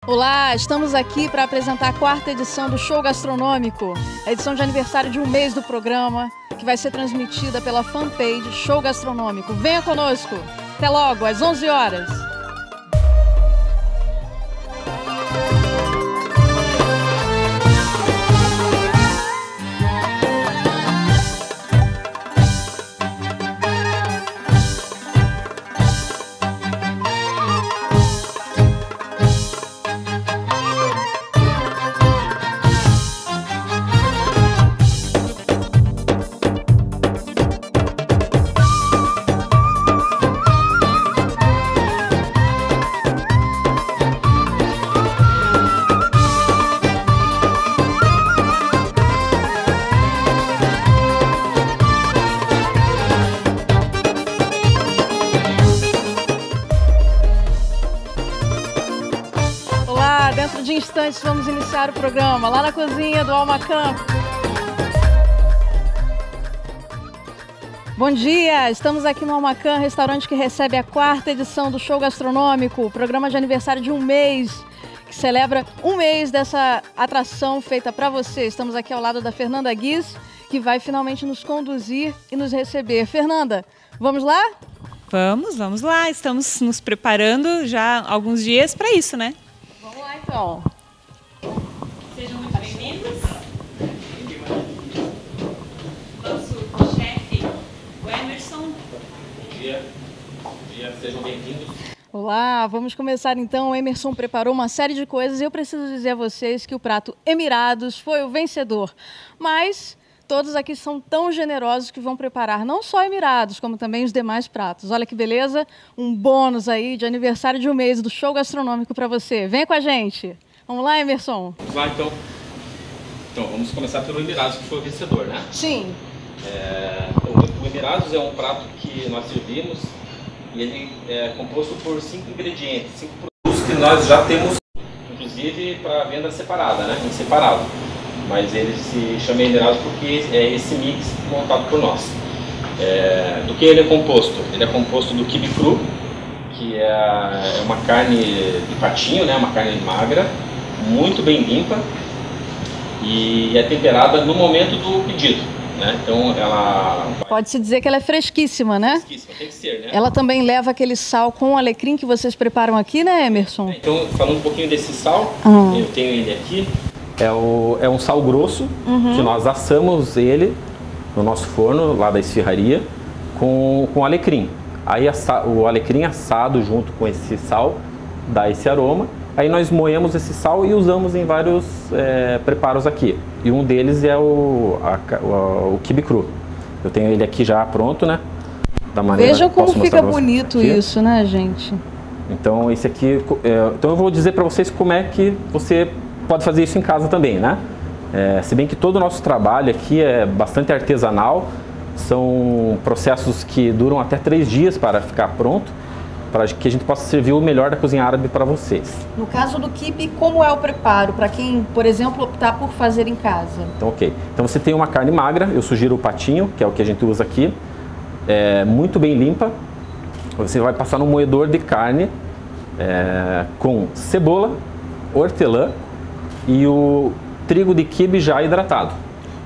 Olá, estamos aqui para apresentar a quarta edição do Show Gastronômico, a edição de aniversário de um mês do programa, que vai ser transmitida pela fanpage Show Gastronômico. Venha conosco! Até logo, às 11 horas! Dentro de instantes vamos iniciar o programa lá na cozinha do Almacan. Bom dia, estamos aqui no Almacan, restaurante que recebe a quarta edição do Show Gastronômico, programa de aniversário de um mês, que celebra um mês dessa atração feita para você. Estamos aqui ao lado da Fernanda Guiz, que vai finalmente nos conduzir e nos receber. Fernanda, vamos lá? Vamos lá, estamos nos preparando já há alguns dias para isso, né? Então, sejam muito bem-vindos. Nosso chefe, o Emerson. Bom dia, sejam bem-vindos. Olá, vamos começar então. O Emerson preparou uma série de coisas e eu preciso dizer a vocês que o prato Emirados foi o vencedor. Mas todos aqui são tão generosos que vão preparar não só Emirados, como também os demais pratos. Olha que beleza, um bônus aí de aniversário de um mês do Show Gastronômico para você. Vem com a gente. Vamos lá, Emerson? Vamos lá, então. Então, vamos começar pelo Emirados, que foi o vencedor, né? Sim. O Emirados é um prato que nós servimos e ele é composto por 5 ingredientes, 5 produtos que nós já temos, inclusive, para venda separada, né? Em separado. Mas ele se chama Emirados porque é esse mix montado por nós. Do que ele é composto? Ele é composto do quibe cru, que é uma carne de patinho, né? Uma carne magra, muito bem limpa e é temperada no momento do pedido, né? Então ela... Pode-se dizer que ela é fresquíssima, né? Fresquíssima, tem que ser, né? Ela também leva aquele sal com alecrim que vocês preparam aqui, né, Emerson? Então, falando um pouquinho desse sal, eu tenho ele aqui. É um sal grosso, que nós assamos ele no nosso forno, lá da esfirraria, com alecrim. Aí o alecrim assado junto com esse sal dá esse aroma. Aí nós moemos esse sal e usamos em vários preparos aqui. E um deles é o quibe cru. Eu tenho ele aqui já pronto, né? Da maneira Vejam como fica bonito aqui. Isso, né, gente? Então esse aqui, então eu vou dizer para vocês como é que você pode fazer isso em casa também, né? Se bem que todo o nosso trabalho aqui é bastante artesanal, são processos que duram até 3 dias para ficar pronto, para que a gente possa servir o melhor da cozinha árabe para vocês. No caso do quibe, como é o preparo para quem, por exemplo, optar por fazer em casa? Então, ok. Então você tem uma carne magra, eu sugiro o patinho, que é o que a gente usa aqui, muito bem limpa. Você vai passar no moedor de carne com cebola, hortelã e o trigo de quibe já hidratado.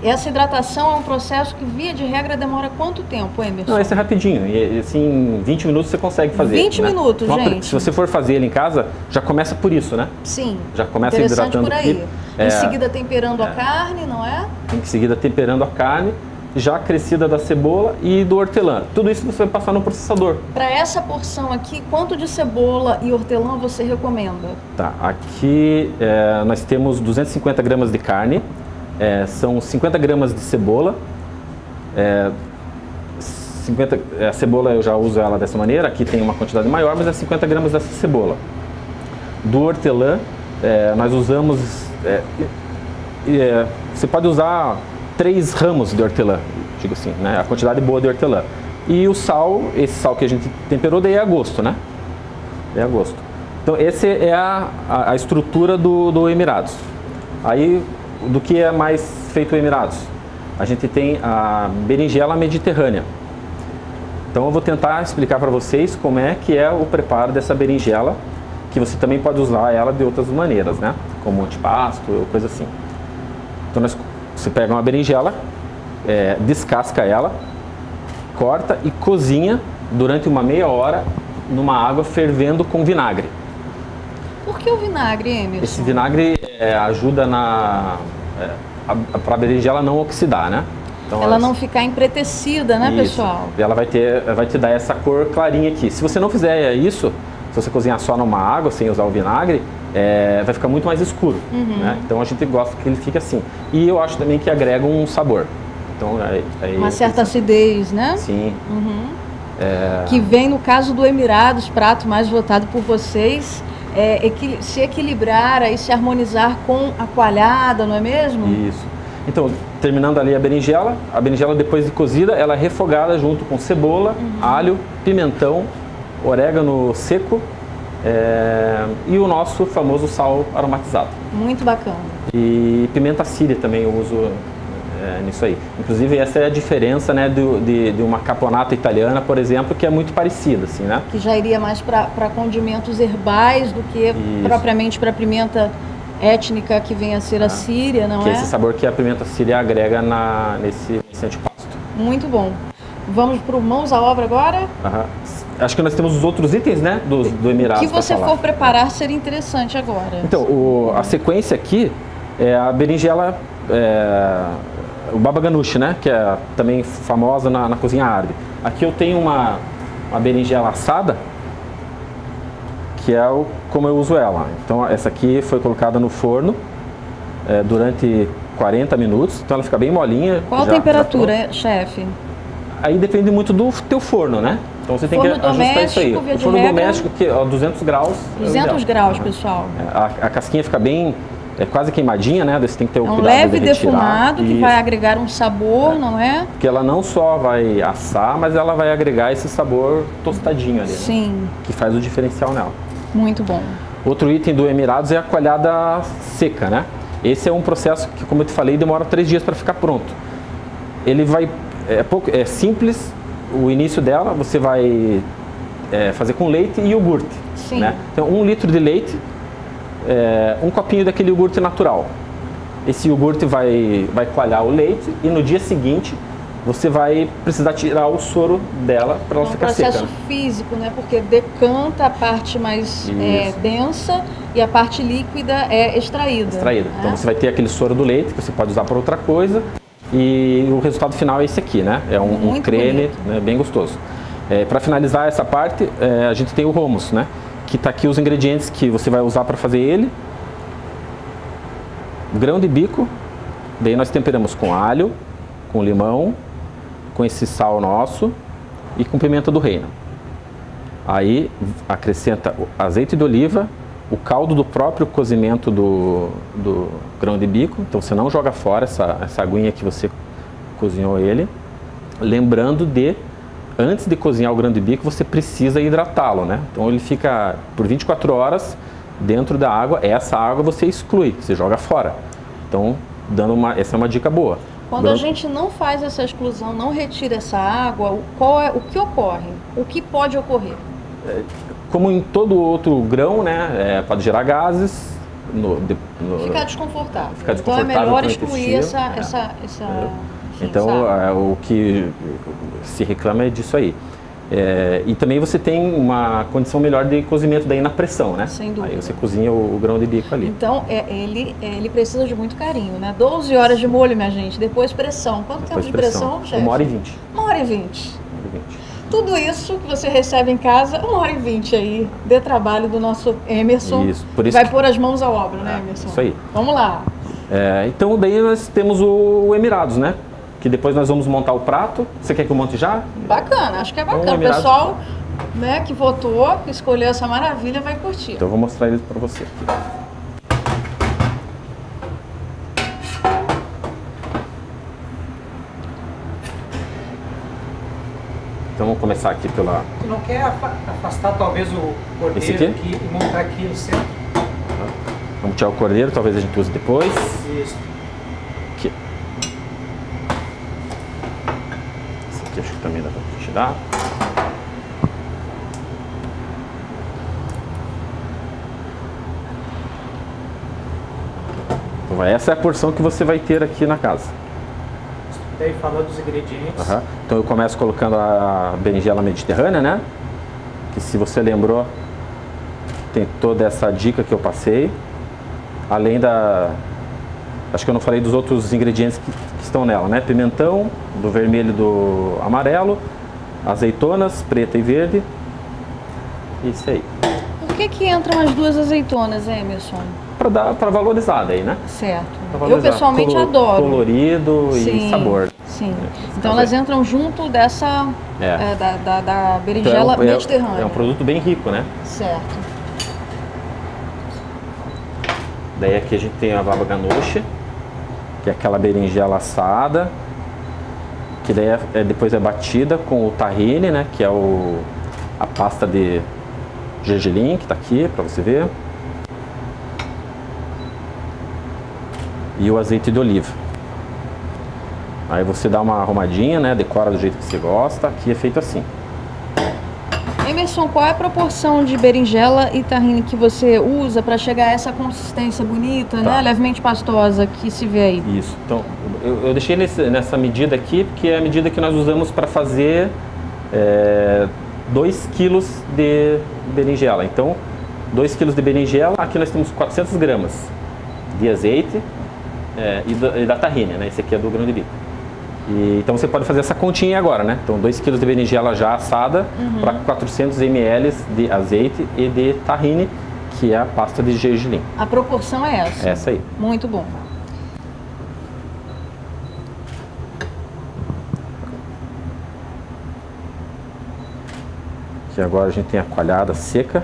Essa hidratação é um processo que, via de regra, demora quanto tempo, Emerson? Não, esse é rapidinho. E, assim, em 20 minutos você consegue fazer. 20 minutos, então, gente. Se você for fazer ele em casa, já começa por isso, né? Sim. Já começa interessante hidratando por aí. o quibe. Em seguida temperando a carne, não é? Em seguida temperando a carne, já crescida da cebola e do hortelã. Tudo isso você vai passar no processador. Para essa porção aqui, quanto de cebola e hortelã você recomenda? Tá, aqui nós temos 250 gramas de carne, são 50 gramas de cebola. A cebola eu já uso ela dessa maneira, aqui tem uma quantidade maior, mas é 50 gramas dessa cebola. Do hortelã, nós usamos, você pode usar 3 ramos de hortelã, digo assim, né? A quantidade boa de hortelã. E o sal, esse sal que a gente temperou, daí é a gosto, né? É a gosto. Então, essa é a estrutura do Emirados. Aí, do que é mais feito o Emirados? A gente tem a berinjela mediterrânea. Então, eu vou tentar explicar para vocês como é que é o preparo dessa berinjela. que você também pode usar ela de outras maneiras, né? Como antipasto ou coisa assim. Então você pega uma berinjela, descasca ela, corta e cozinha durante uma meia hora numa água fervendo com vinagre. Por que o vinagre, Emerson? Esse vinagre ajuda para a berinjela não oxidar, né? Então, ela não ficar empretecida, né, isso. pessoal? Ela vai te dar essa cor clarinha aqui. Se você não fizer isso, se você cozinhar só numa água, sem usar o vinagre, vai ficar muito mais escuro. Né? Então a gente gosta que ele fique assim. E eu acho também que agrega um sabor. Então, uma certa acidez, né? Sim. Que vem, no caso do Emirados, prato mais votado por vocês, se equilibrar e se harmonizar com a coalhada, não é mesmo? Isso. Então, terminando ali a berinjela depois de cozida, ela é refogada junto com cebola, alho, pimentão, orégano seco e o nosso famoso sal aromatizado. Muito bacana. E pimenta síria também eu uso nisso aí. Inclusive essa é a diferença, né, de uma caponata italiana, por exemplo, que é muito parecida, assim, né? Que já iria mais para condimentos herbais do que propriamente para pimenta étnica que vem a ser a síria, não é? Que é esse sabor que a pimenta síria agrega nesse antipasto. Muito bom. Vamos para o mãos à obra agora? Acho que nós temos os outros itens, né, do Emirados. O que você for preparar seria interessante agora. Então, a sequência aqui é a berinjela, o baba ganoush, né, que é também famosa na cozinha árabe. Aqui eu tenho uma berinjela assada, que é como eu uso ela. Então essa aqui foi colocada no forno durante 40 minutos, então ela fica bem molinha. Qual a temperatura, chefe? Aí depende muito do teu forno, né? Então você tem que ajustar isso aí. O forno doméstico, que 200 graus. 200 graus, pessoal. A casquinha fica bem, quase queimadinha, né? Você tem que ter o cuidado de leve retirar. Defumado, que vai agregar um sabor, não é? Porque ela não só vai assar, mas ela vai agregar esse sabor tostadinho ali. Sim. Né? Que faz o diferencial nela. Muito bom. Outro item do Emirados é a coalhada seca, né? Esse é um processo que, como eu te falei, demora 3 dias para ficar pronto. Ele vai... É simples o início dela, você vai fazer com leite e iogurte. Sim. Né? Então, 1 litro de leite, um copinho daquele iogurte natural. Esse iogurte vai coalhar o leite e no dia seguinte você vai precisar tirar o soro dela para ela ficar seca. É um processo físico, né? Porque decanta a parte mais densa e a parte líquida é extraída. Né? Então você vai ter aquele soro do leite que você pode usar para outra coisa e o resultado final é esse aqui, né? É um creme, né? Bem gostoso. Para finalizar essa parte, a gente tem o hummus, né? Que está aqui os ingredientes que você vai usar para fazer ele. Grão de bico, daí nós temperamos com alho, com limão, com esse sal nosso e com pimenta do reino. Aí acrescenta o azeite de oliva, o caldo do próprio cozimento do grão de bico. Então você não joga fora essa aguinha que você cozinhou ele. Lembrando antes de cozinhar o grão de bico, você precisa hidratá-lo, né? Então ele fica por 24 horas dentro da água. Essa água você exclui, você joga fora. Então, essa é uma dica boa. Quando a gente não faz essa exclusão, não retira essa água, o que ocorre? O que pode ocorrer? Como em todo outro grão, né? Pode gerar gases. Ficar desconfortável. Então é melhor excluir essa Então, o que se reclama é disso aí. E também você tem uma condição melhor de cozimento daí na pressão, né? Sem dúvida. Aí você cozinha o grão de bico ali. Então, ele precisa de muito carinho, né? 12 horas de molho, minha gente. Depois pressão. Quanto tempo de pressão, chefe? 1h20. 1h20. Tudo isso que você recebe em casa, 1h20 aí, de trabalho do nosso Emerson. Isso, por isso vai pôr as mãos à obra, né, Emerson? Isso aí. Vamos lá. Então, daí nós temos o Emirados, né? Que depois nós vamos montar o prato. Você quer que eu monte já? Bacana, acho que é bacana. O pessoal, né, que votou, que escolheu essa maravilha, vai curtir. Então eu vou mostrar ele para você. Então vamos começar aqui pela... Tu não quer afastar talvez o cordeiro aqui e montar aqui no centro? Vamos tirar o cordeiro, talvez a gente use depois. Isso. Aqui. Esse aqui acho que também dá para tirar. Essa é a porção que você vai ter aqui na casa. Daí falando dos ingredientes. Então eu começo colocando a berinjela mediterrânea, né? Que se você lembrou, tem toda essa dica que eu passei. Além da... Acho que eu não falei dos outros ingredientes que estão nela, né? Pimentão, do vermelho e do amarelo, azeitonas, preta e verde. Isso aí. Por que entram as duas azeitonas, Emerson? Para valorizar daí, né? Certo. Valorizar. Eu pessoalmente adoro. Colorido e sabor. Sim. Então elas entram junto dessa da berinjela então mediterrânea. É um produto bem rico, né? Certo. Daí aqui a gente tem a baba ganoush, que é aquela berinjela assada, que daí depois é batida com o tahine, né? Que é a pasta de gergelim, que está aqui para você ver. E o azeite de oliva. Aí você dá uma arrumadinha, né? Decora do jeito que você gosta. Aqui é feito assim. Emerson, qual é a proporção de berinjela e tahine que você usa para chegar a essa consistência bonita, né? Levemente pastosa que se vê aí? Isso. Então, eu deixei nessa medida aqui, porque é a medida que nós usamos para fazer 2 kg de berinjela. Então, 2 kg de berinjela, aqui nós temos 400 gramas de azeite e da tahine, né? Esse aqui é do grão de bico. Então você pode fazer essa continha agora, né? Então 2 kg de berinjela já assada para 400 ml de azeite e de tahine, que é a pasta de gergelim. A proporção é essa? Essa aí. Muito bom. Aqui agora a gente tem a coalhada seca.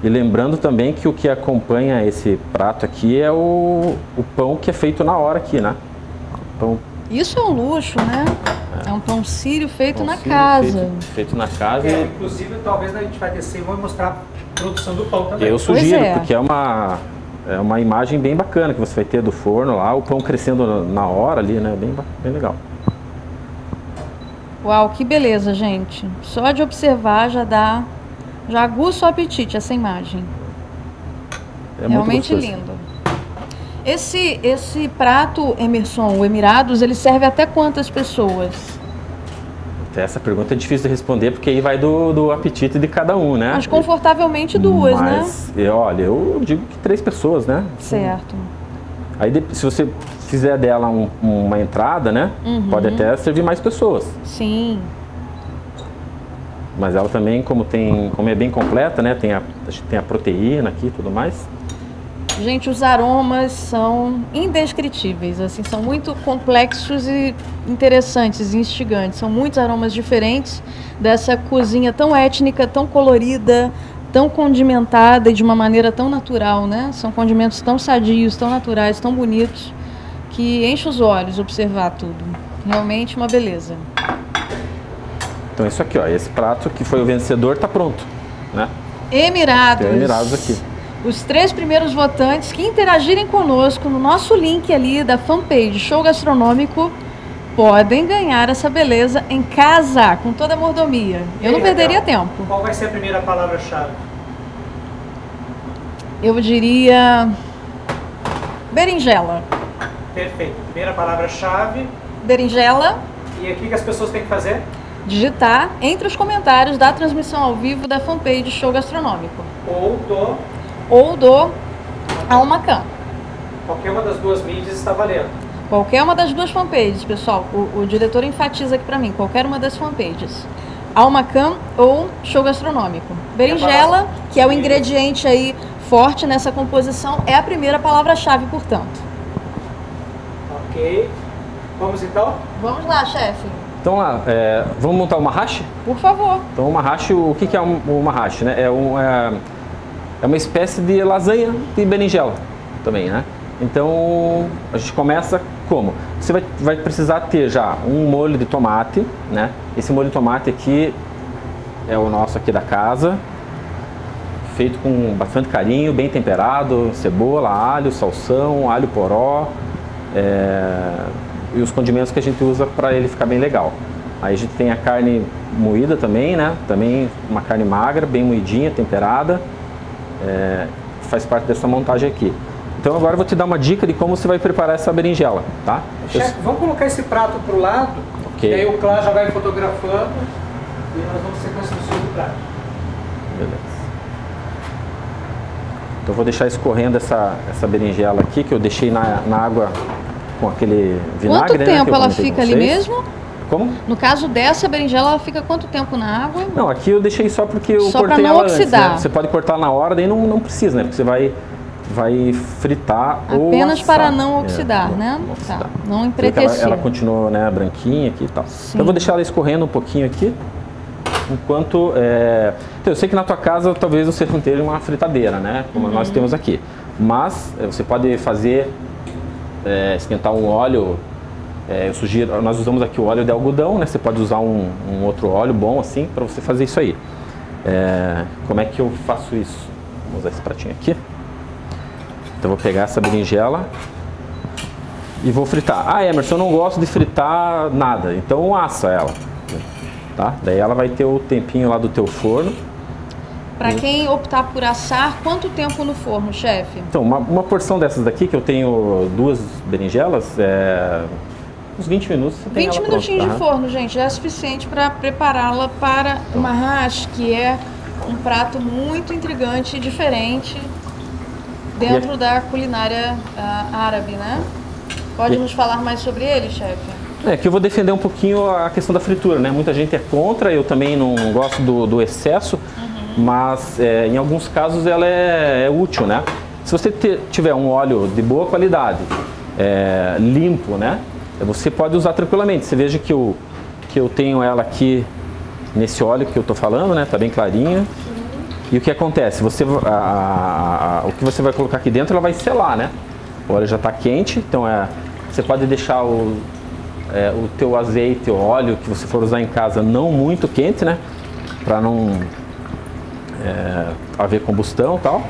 E lembrando também que o que acompanha esse prato aqui é o pão que é feito na hora aqui, né? Pão. Isso é um luxo, né? É um pão sírio feito na casa. Feito na casa. Inclusive, talvez a gente vai descer e vou mostrar a produção do pão também. Eu sugiro, porque é uma imagem bem bacana que você vai ter do forno lá, o pão crescendo na hora ali, né? Bem legal. Uau, que beleza, gente. Só de observar já aguça o apetite essa imagem. É realmente muito lindo. Esse prato, Emerson, o Emirados, ele serve até quantas pessoas? Essa pergunta é difícil de responder, porque aí vai do apetite de cada um, né? Mas confortavelmente duas, né? Mas, olha, eu digo que 3 pessoas, né? Certo. Aí se você fizer dela uma entrada, né? Pode até servir mais pessoas. Sim. Mas ela também, como é bem completa, né? Tem a proteína aqui e tudo mais. Gente, os aromas são indescritíveis, assim, são muito complexos e interessantes e instigantes. São muitos aromas diferentes dessa cozinha tão étnica, tão colorida, tão condimentada e de uma maneira tão natural, né? São condimentos tão sadios, tão naturais, tão bonitos, que enche os olhos observar tudo. Realmente uma beleza. Então isso aqui, ó, esse prato que foi o vencedor tá pronto, né? Emirados. Tem Emirados aqui. Os 3 primeiros votantes que interagirem conosco no nosso link ali da fanpage Show Gastronômico podem ganhar essa beleza em casa, com toda a mordomia. Eu não perderia tempo. Qual vai ser a primeira palavra-chave? Eu diria berinjela. Perfeito. Primeira palavra-chave. Berinjela. E aqui que as pessoas têm que fazer? Digitar entre os comentários da transmissão ao vivo da fanpage Show Gastronômico. Ou do Almacan. Qualquer uma das duas mídias está valendo. Qualquer uma das duas fanpages, pessoal. O diretor enfatiza aqui para mim. Qualquer uma das fanpages. Almacan ou Show Gastronômico. Berinjela, que é o ingrediente aí forte nessa composição, é a primeira palavra-chave, portanto. Ok. Vamos então? Vamos lá, chefe. Então, vamos montar uma mahashi? Por favor. Então, o mahashi, o que é o mahashi, né? É uma espécie de lasanha de berinjela também, né? Então, a gente começa como? Você vai precisar ter já um molho de tomate, né? Esse molho de tomate aqui é o nosso aqui da casa, feito com bastante carinho, bem temperado, cebola, alho, salsão, alho poró, e os condimentos que a gente usa para ele ficar bem legal. Aí a gente tem a carne moída também, né? Também uma carne magra, bem moidinha, temperada. Faz parte dessa montagem aqui. Então agora eu vou te dar uma dica de como você vai preparar essa berinjela, tá? Chefe, vamos colocar esse prato pro lado, okay. E aí o Clá já vai fotografando e nós vamos sequenciar o seu prato. Beleza. Então eu vou deixar escorrendo essa berinjela aqui, que eu deixei na água com aquele vinagre. Quanto tempo ela fica ali mesmo? Como? No caso dessa berinjela, ela fica quanto tempo na água? Não, aqui eu deixei só porque eu só cortei pra não ela oxidar. Antes, né? Você pode cortar na hora, daí não precisa, né? Porque você vai fritar apenas ou para não oxidar, né? Não oxidar. Tá. Não empretecer. Ela continuou, né, branquinha aqui e tal. Sim. Então eu vou deixar ela escorrendo um pouquinho aqui. Enquanto... Então, eu sei que na tua casa talvez você não tenha uma fritadeira, né? Como nós temos aqui. Mas você pode fazer... esquentar um óleo... eu sugiro... Nós usamos aqui o óleo de algodão, né? Você pode usar um outro óleo bom assim para você fazer isso aí. Como é que eu faço isso? Vamos usar esse pratinho aqui. Então eu vou pegar essa berinjela e vou fritar. Ah, Emerson, eu não gosto de fritar nada, então assa ela, tá? Daí ela vai ter o tempinho lá do teu forno. Para quem optar por assar, quanto tempo no forno, chefe? Então, uma porção dessas daqui, que eu tenho 2 berinjelas, uns 20 minutos você tem 20 ela minutinhos pronta. de forno, gente, já é suficiente para prepará-la para uma hash, que é um prato muito intrigante e diferente dentro da culinária árabe, né? Pode nos falar mais sobre ele, chefe? Que eu vou defender um pouquinho a questão da fritura, né? Muita gente é contra, eu também não gosto do excesso, mas em alguns casos ela é útil, né? Se você tiver um óleo de boa qualidade, limpo, né? Você pode usar tranquilamente. Você veja que eu tenho ela aqui nesse óleo que eu tô falando, né? Tá bem clarinha. E o que acontece? O que você vai colocar aqui dentro, ela vai selar, né? O óleo já está quente, então você pode deixar o teu azeite, o óleo que você for usar em casa não muito quente, né? Para não haver combustão e tal.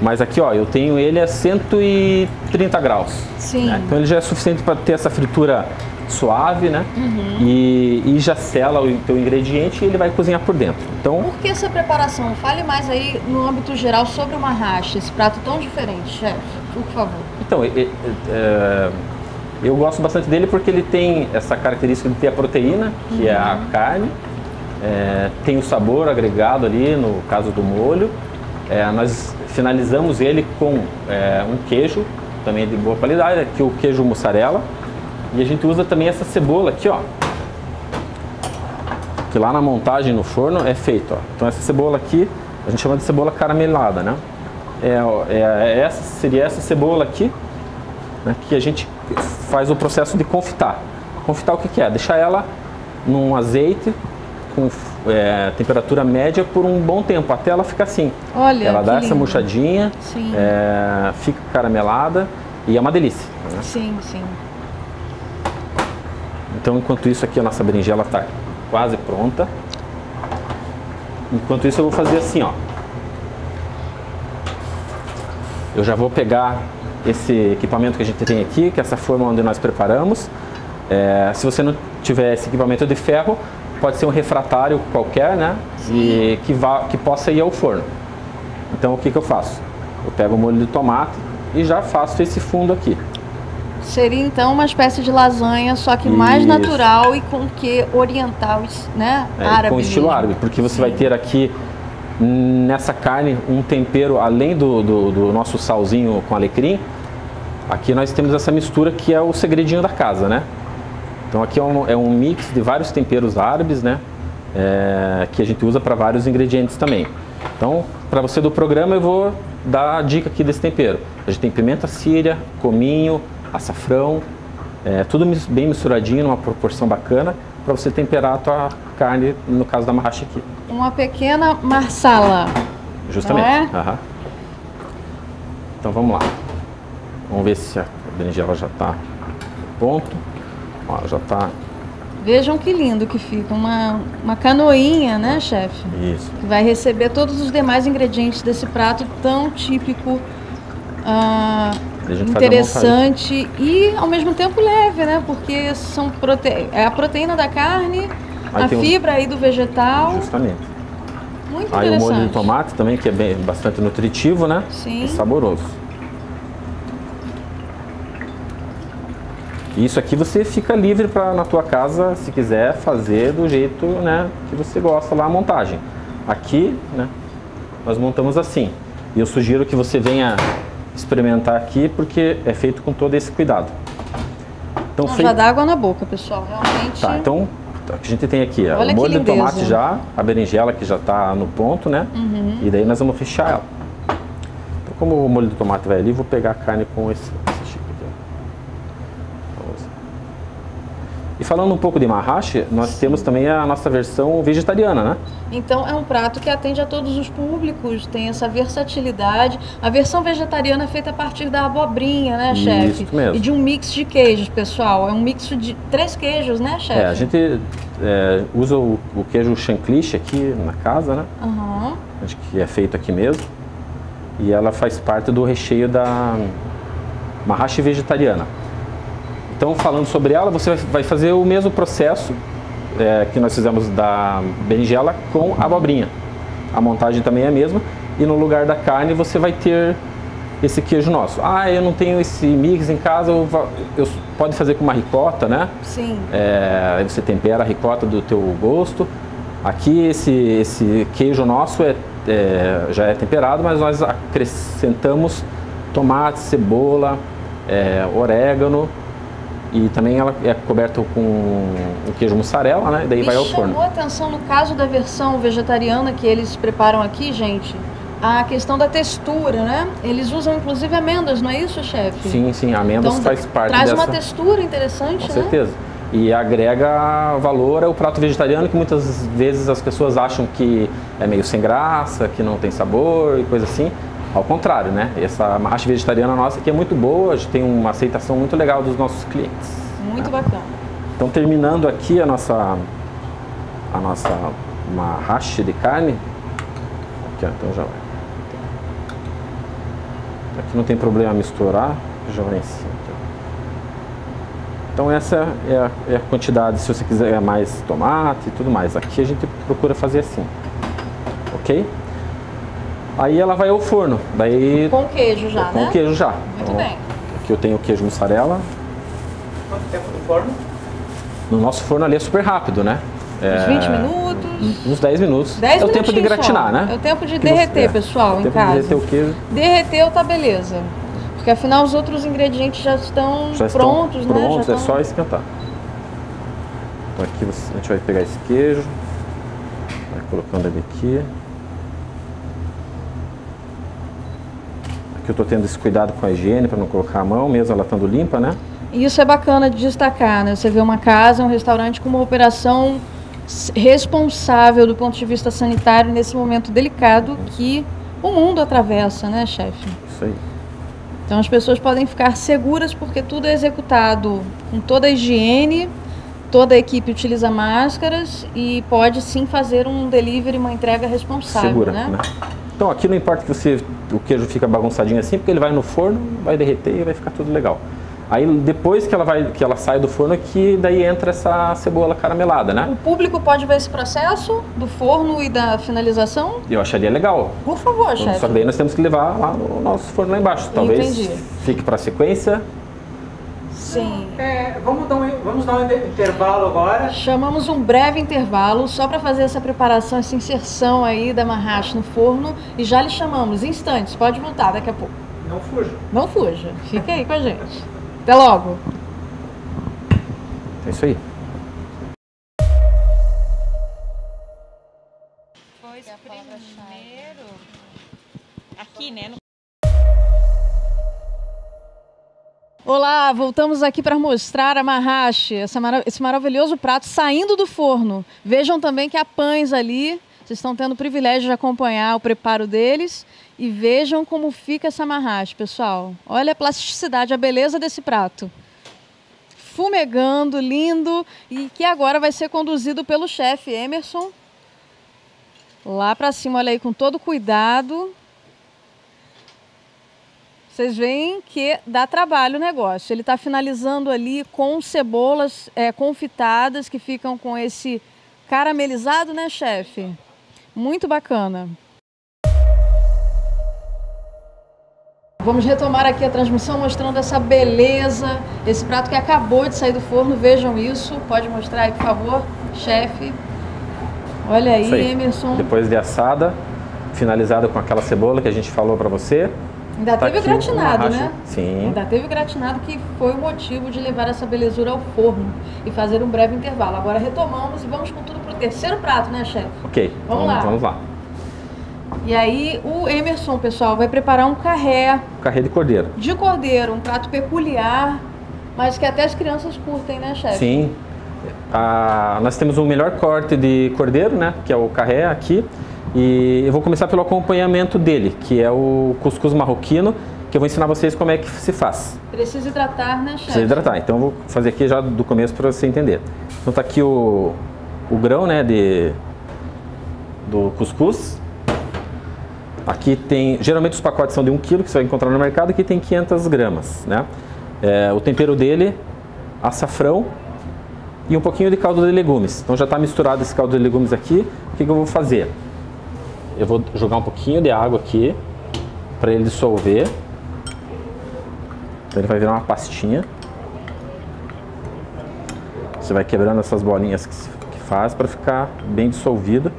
Mas aqui, ó, eu tenho ele a 130 graus. Sim. Né? Então ele já é suficiente para ter essa fritura suave, né? E já sela o teu ingrediente e ele vai cozinhar por dentro. Então, por que essa preparação? Fale mais aí no âmbito geral sobre uma hash, esse prato tão diferente, chefe, por favor. Então, eu gosto bastante dele porque ele tem essa característica de ter a proteína, que é a carne, tem o sabor agregado ali, no caso do molho. Nós finalizamos ele com um queijo, também de boa qualidade, aqui o queijo mussarela. E a gente usa também essa cebola aqui, ó, que lá na montagem no forno é feito, ó. Então essa cebola aqui, a gente chama de cebola caramelada, né? Seria essa cebola aqui, né, que a gente faz o processo de confitar. Confitar o que é? Deixar ela num azeite com temperatura média por um bom tempo, até ela ficar assim. Olha, ela dá essa lindo. murchadinha, fica caramelada e é uma delícia, né? Sim, sim. Então, enquanto isso aqui, a nossa berinjela está quase pronta. Enquanto isso, eu vou fazer assim, ó. Eu já vou pegar esse equipamento que a gente tem aqui, que é essa forma onde nós preparamos. Se você não tiver esse equipamento de ferro, pode ser um refratário qualquer, né? E que possa ir ao forno. Então, o que eu faço? Eu pego o molho de tomate e já faço esse fundo aqui. Seria então uma espécie de lasanha, só que mais natural e com que oriental, né? Árabe. Com estilo mesmo. árabe, porque você vai ter aqui nessa carne um tempero, além do nosso salzinho com alecrim. Aqui nós temos essa mistura que é o segredinho da casa, né? Então aqui é um mix de vários temperos árabes, né? Que a gente usa para vários ingredientes também. Então, para você do programa, eu vou dar a dica aqui desse tempero. A gente tem pimenta síria, cominho, açafrão, tudo bem misturadinho, numa proporção bacana, para você temperar a tua carne, no caso da mahashi aqui. Uma pequena marsala. Justamente. Não é? Então vamos lá. Vamos ver se a berinjela já está ponto. Ó, já está. Vejam que lindo que fica. Uma canoinha, né, chefe? Isso. Que vai receber todos os demais ingredientes desse prato tão típico A gente interessante e ao mesmo tempo leve, né? Porque são é a proteína da carne, aí a fibra aí do vegetal. Justamente. Muito aí interessante. O molho de tomate também, que é bastante nutritivo, né? Sim. E saboroso. Isso aqui você fica livre para na tua casa, se quiser, fazer do jeito, né, que você gosta lá a montagem. Aqui, né, nós montamos assim. E eu sugiro que você venha experimentar aqui, porque é feito com todo esse cuidado. Então, já dá água na boca, pessoal, realmente. Tá, então a gente tem aqui o molho de tomate já, a berinjela que já está no ponto, né? E daí nós vamos fechar ela. Então, como o molho de tomate vai ali, vou pegar a carne com esse chico aqui. E falando um pouco de mahashi, nós temos também a nossa versão vegetariana, né? Então é um prato que atende a todos os públicos, tem essa versatilidade. A versão vegetariana é feita a partir da abobrinha, né, chefe? Isso mesmo. E de um mix de queijos, pessoal. É um mix de 3 queijos, né, chefe? A gente usa o queijo chantilly aqui na casa, né? Acho que é feito aqui mesmo. E ela faz parte do recheio da mahashi vegetariana. Então, falando sobre ela, você vai fazer o mesmo processo que nós fizemos da berinjela com a abobrinha. A montagem também é a mesma. E no lugar da carne você vai ter esse queijo nosso. Eu não tenho esse mix em casa, eu pode fazer com uma ricota, né? Sim. Aí você tempera a ricota do teu gosto. Aqui esse queijo nosso já é temperado, mas nós acrescentamos tomate, cebola, orégano. E também ela é coberta com o queijo mussarela, né? E daí vai ao forno. Me chamou a atenção no caso da versão vegetariana que eles preparam aqui, gente, a questão da textura, né? Eles usam inclusive amêndoas, não é isso, chefe? Sim, sim, amêndoas então, faz parte traz dessa... uma textura interessante, com certeza. E agrega valor ao prato vegetariano, que muitas vezes as pessoas acham que é meio sem graça, que não tem sabor e coisa assim. Ao contrário, né? Essa mahashi vegetariana nossa aqui é muito boa, a gente tem uma aceitação muito legal dos nossos clientes. Muito bacana. Então, terminando aqui a nossa mahashi de carne. Aqui, ó, então já vai. Aqui não tem problema misturar, já vai em cima. Aqui, então essa é a quantidade, se você quiser mais tomate e tudo mais. Aqui a gente procura fazer assim, ok? Aí ela vai ao forno, daí... Com queijo já, né? Com queijo já. Muito então, bem. Aqui eu tenho o queijo mussarela. Quanto tempo no forno? No nosso forno ali é super rápido, né? Uns 20 minutos? Uns 10 minutos. 10 é o tempo de gratinar, só, né? É o tempo de derreter, pessoal, em casa. Derreter o queijo. Derreteu, tá beleza. Porque afinal os outros ingredientes já estão prontos, né? Prontos, é só esquentar. Então aqui a gente vai pegar esse queijo, vai colocando ele aqui. Aqui eu estou tendo esse cuidado com a higiene para não colocar a mão, mesmo ela estando limpa, né? E isso é bacana de destacar, né? Você vê uma casa, um restaurante com uma operação responsável do ponto de vista sanitário nesse momento delicado que o mundo atravessa, né, chefe? Isso aí. Então as pessoas podem ficar seguras porque tudo é executado com toda a higiene, toda a equipe utiliza máscaras e pode sim fazer um delivery, uma entrega responsável, segura, né? Então aqui não importa que o queijo fica bagunçadinho assim, porque ele vai no forno, vai derreter e vai ficar tudo legal. Aí depois que ela sai do forno, que daí entra essa cebola caramelada, né? O público pode ver esse processo do forno e da finalização? Eu acharia legal. Por favor, chefe. Só que daí nós temos que levar lá no nosso forno lá embaixo. Talvez Entendi. Fique para a sequência. Sim. Vamos dar um intervalo agora. Chamamos um breve intervalo só para fazer essa preparação, essa inserção aí da mahashi no forno e já lhe chamamos. Instantes, pode voltar daqui a pouco. Não fuja. Não fuja. Fica aí com a gente. Até logo. É isso aí. Pois primeiro aqui, né? Olá, voltamos aqui para mostrar a mahashi, esse maravilhoso prato saindo do forno. Vejam também que há pães ali, vocês estão tendo o privilégio de acompanhar o preparo deles e vejam como fica essa mahashi, pessoal. Olha a plasticidade, a beleza desse prato. Fumegando, lindo, e que agora vai ser conduzido pelo chefe Emerson. Lá para cima, olha aí, com todo cuidado. Vocês veem que dá trabalho o negócio. Ele está finalizando ali com cebolas confitadas que ficam com esse caramelizado, né, chefe? Muito bacana. Vamos retomar aqui a transmissão mostrando essa beleza, esse prato que acabou de sair do forno. Vejam isso. Pode mostrar aí, por favor, chefe. Olha aí, Emerson. Depois de assada, finalizada com aquela cebola que a gente falou para você. Ainda teve gratinado, né? Sim. Ainda teve gratinado, que foi o motivo de levar essa belezura ao forno e fazer um breve intervalo. Agora retomamos e vamos com tudo para o terceiro prato, né, chefe? Ok, vamos lá. E aí o Emerson, pessoal, vai preparar um carré. Carré de cordeiro. De cordeiro, um prato peculiar, mas que até as crianças curtem, né, chefe? Sim. Nós temos o melhor corte de cordeiro, né, que é o carré aqui. E eu vou começar pelo acompanhamento dele, que é o cuscuz marroquino, que eu vou ensinar vocês como é que se faz. Precisa hidratar, né, chefe? Precisa hidratar, então eu vou fazer aqui já do começo para você entender. Então tá aqui o grão, né, do cuscuz. Aqui tem, geralmente os pacotes são de 1 kg, que você vai encontrar no mercado, aqui tem 500 gramas, né? O tempero dele, açafrão e um pouquinho de caldo de legumes. Então já está misturado esse caldo de legumes aqui. O que eu vou fazer? Eu vou jogar um pouquinho de água aqui para ele dissolver. Então ele vai virar uma pastinha. Você vai quebrando essas bolinhas que faz para ficar bem dissolvido.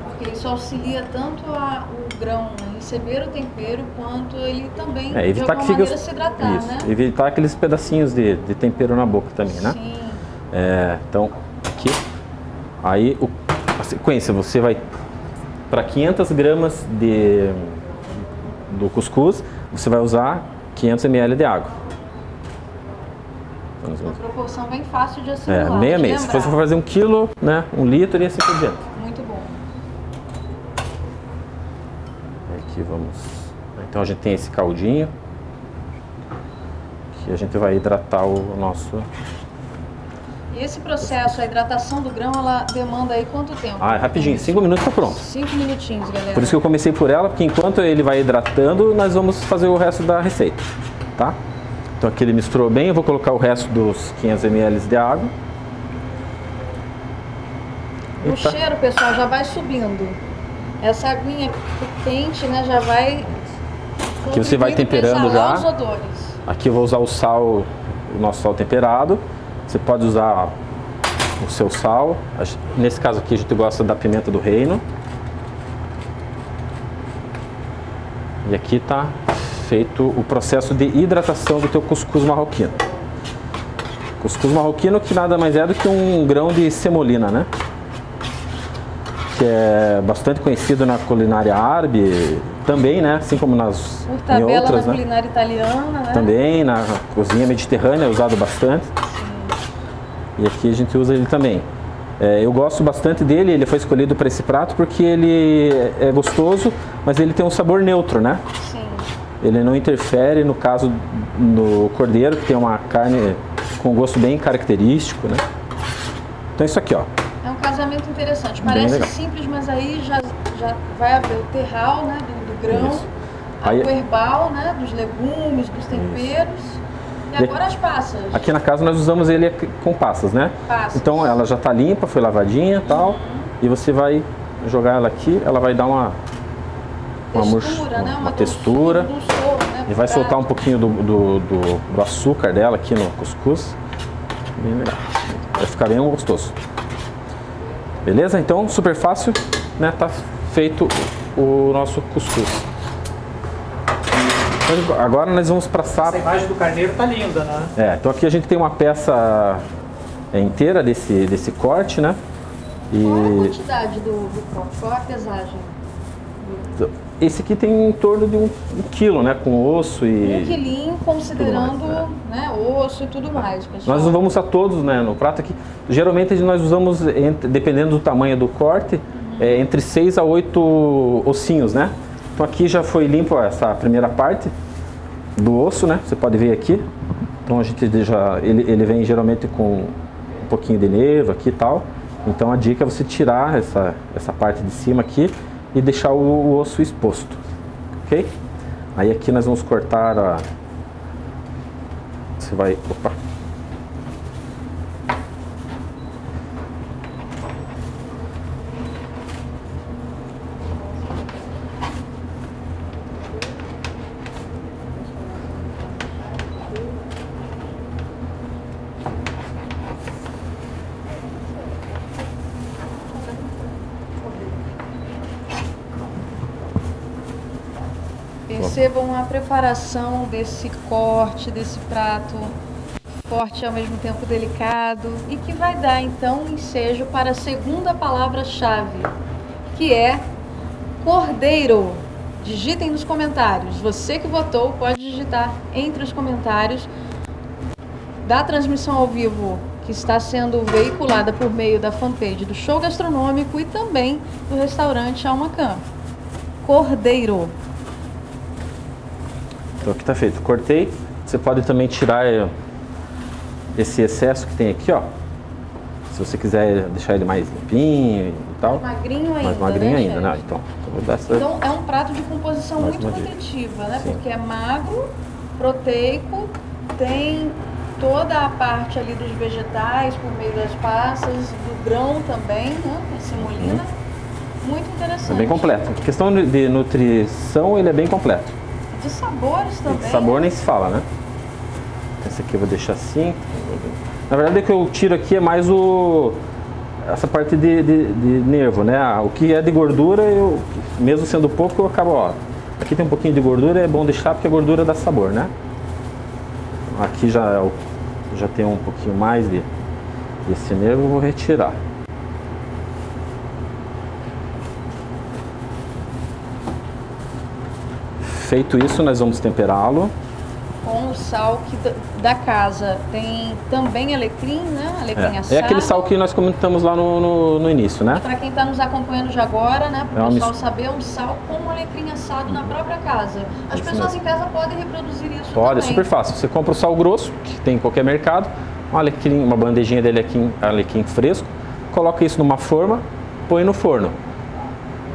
Porque isso auxilia tanto o grão receber o tempero, quanto ele também de alguma maneira se hidratar, né? Evitar aqueles pedacinhos de tempero na boca também, né? Sim. Então, aqui. Aí a sequência, você vai para 500 gramas do cuscuz, você vai usar 500 ml de água. Uma proporção bem fácil de assimilar. Meia meia. Se você for fazer 1 kg, né, 1 litro e assim por diante. Muito bom. Aqui vamos. Então a gente tem esse caldinho que a gente vai hidratar o nosso. E esse processo, a hidratação do grão, ela demanda aí quanto tempo? É rapidinho, 5 minutos tá pronto. 5 minutinhos, galera. Por isso que eu comecei por ela, porque enquanto ele vai hidratando, nós vamos fazer o resto da receita, tá? Então aqui ele misturou bem, eu vou colocar o resto dos 500 ml de água. O cheiro, pessoal, já vai subindo. Essa aguinha quente, né, já vai... Aqui você vai temperando já. Os odores. Aqui eu vou usar o sal, o nosso sal temperado. Você pode usar o seu sal. Nesse caso aqui a gente gosta da pimenta do reino. E aqui está feito o processo de hidratação do teu cuscuz marroquino. Cuscuz marroquino que nada mais é do que um grão de semolina, né? Que é bastante conhecido na culinária árabe, também, né? Assim como por tabela, em outras, na culinária italiana, né? Também na cozinha mediterrânea é usado bastante. E aqui a gente usa ele também. Eu gosto bastante dele, ele foi escolhido para esse prato porque ele é gostoso, mas ele tem um sabor neutro, né? Sim. Ele não interfere, no caso no cordeiro, que tem uma carne com gosto bem característico, né? Então isso aqui, ó. É um casamento interessante. Parece simples, mas aí já vai haver o terral, né, do grão, o herbal, né, dos legumes, dos temperos. E agora as passas. Aqui na casa nós usamos ele com passas, né? Passas. Então ela já está limpa, foi lavadinha e tal. E você vai jogar ela aqui, ela vai dar uma textura. Né, e vai soltar um pouquinho do açúcar dela aqui no cuscuz. Bem legal. Vai ficar bem gostoso. Beleza? Então, super fácil, né? Tá feito o nosso cuscuz. Agora nós vamos passar... Essa imagem do carneiro tá linda, né? Então aqui a gente tem uma peça inteira desse corte, né? Qual a quantidade do corte? Qual a pesagem? Esse aqui tem em torno de 1 quilo, né? Com osso e... 1 quilinho, considerando né, osso e tudo mais, pessoal. Nós não vamos usar todos, né, no prato aqui. Geralmente nós usamos, dependendo do tamanho do corte, entre 6 a 8 ossinhos, né? Então aqui já foi limpo essa primeira parte do osso, né? Você pode ver aqui. Então a gente ele vem geralmente com um pouquinho de nervo aqui e tal. Então a dica é você tirar essa parte de cima aqui e deixar o osso exposto, ok? Aí aqui nós vamos cortar a... Você vai... Opa! Percebam a preparação desse corte, desse prato forte e ao mesmo tempo delicado, e que vai dar então ensejo para a segunda palavra-chave, que é cordeiro. Digitem nos comentários. Você que votou pode digitar entre os comentários da transmissão ao vivo que está sendo veiculada por meio da fanpage do Show Gastronômico e também do restaurante Alma Can. Cordeiro. Então aqui tá feito. Cortei. Você pode também tirar esse excesso que tem aqui, ó. Se você quiser deixar ele mais limpinho e tal. Magrinho ainda, mais magrinho né, ainda, né? chefe? Então vou dar essa... Então é um prato de composição Mais muito uma dica. nutritiva, né? Sim. Porque é magro, proteico, tem toda a parte ali dos vegetais por meio das passas, do grão também, né? A semolina. Muito interessante. É bem completo. Em questão de nutrição, ele é bem completo. De sabores também. De sabor nem se fala, né? Esse aqui eu vou deixar assim. Na verdade, o que eu tiro aqui é mais essa parte de nervo, né? O que é de gordura, mesmo sendo pouco, eu acabo, ó. Aqui tem um pouquinho de gordura, é bom deixar porque a gordura dá sabor, né? Aqui já tem um pouquinho mais desse nervo, eu vou retirar. Feito isso, nós vamos temperá-lo. Com o sal da casa. Tem também alecrim, né? Alecrim assado. É aquele sal que nós comentamos lá no início, né? Para quem está nos acompanhando já agora, né? Para o uma pessoal saber, é um sal com alecrim assado na própria casa. As pessoas em casa podem reproduzir isso Pode, também. é super fácil. Você compra o sal grosso, que tem em qualquer mercado, uma bandejinha de alecrim fresco, coloca isso numa forma, põe no forno.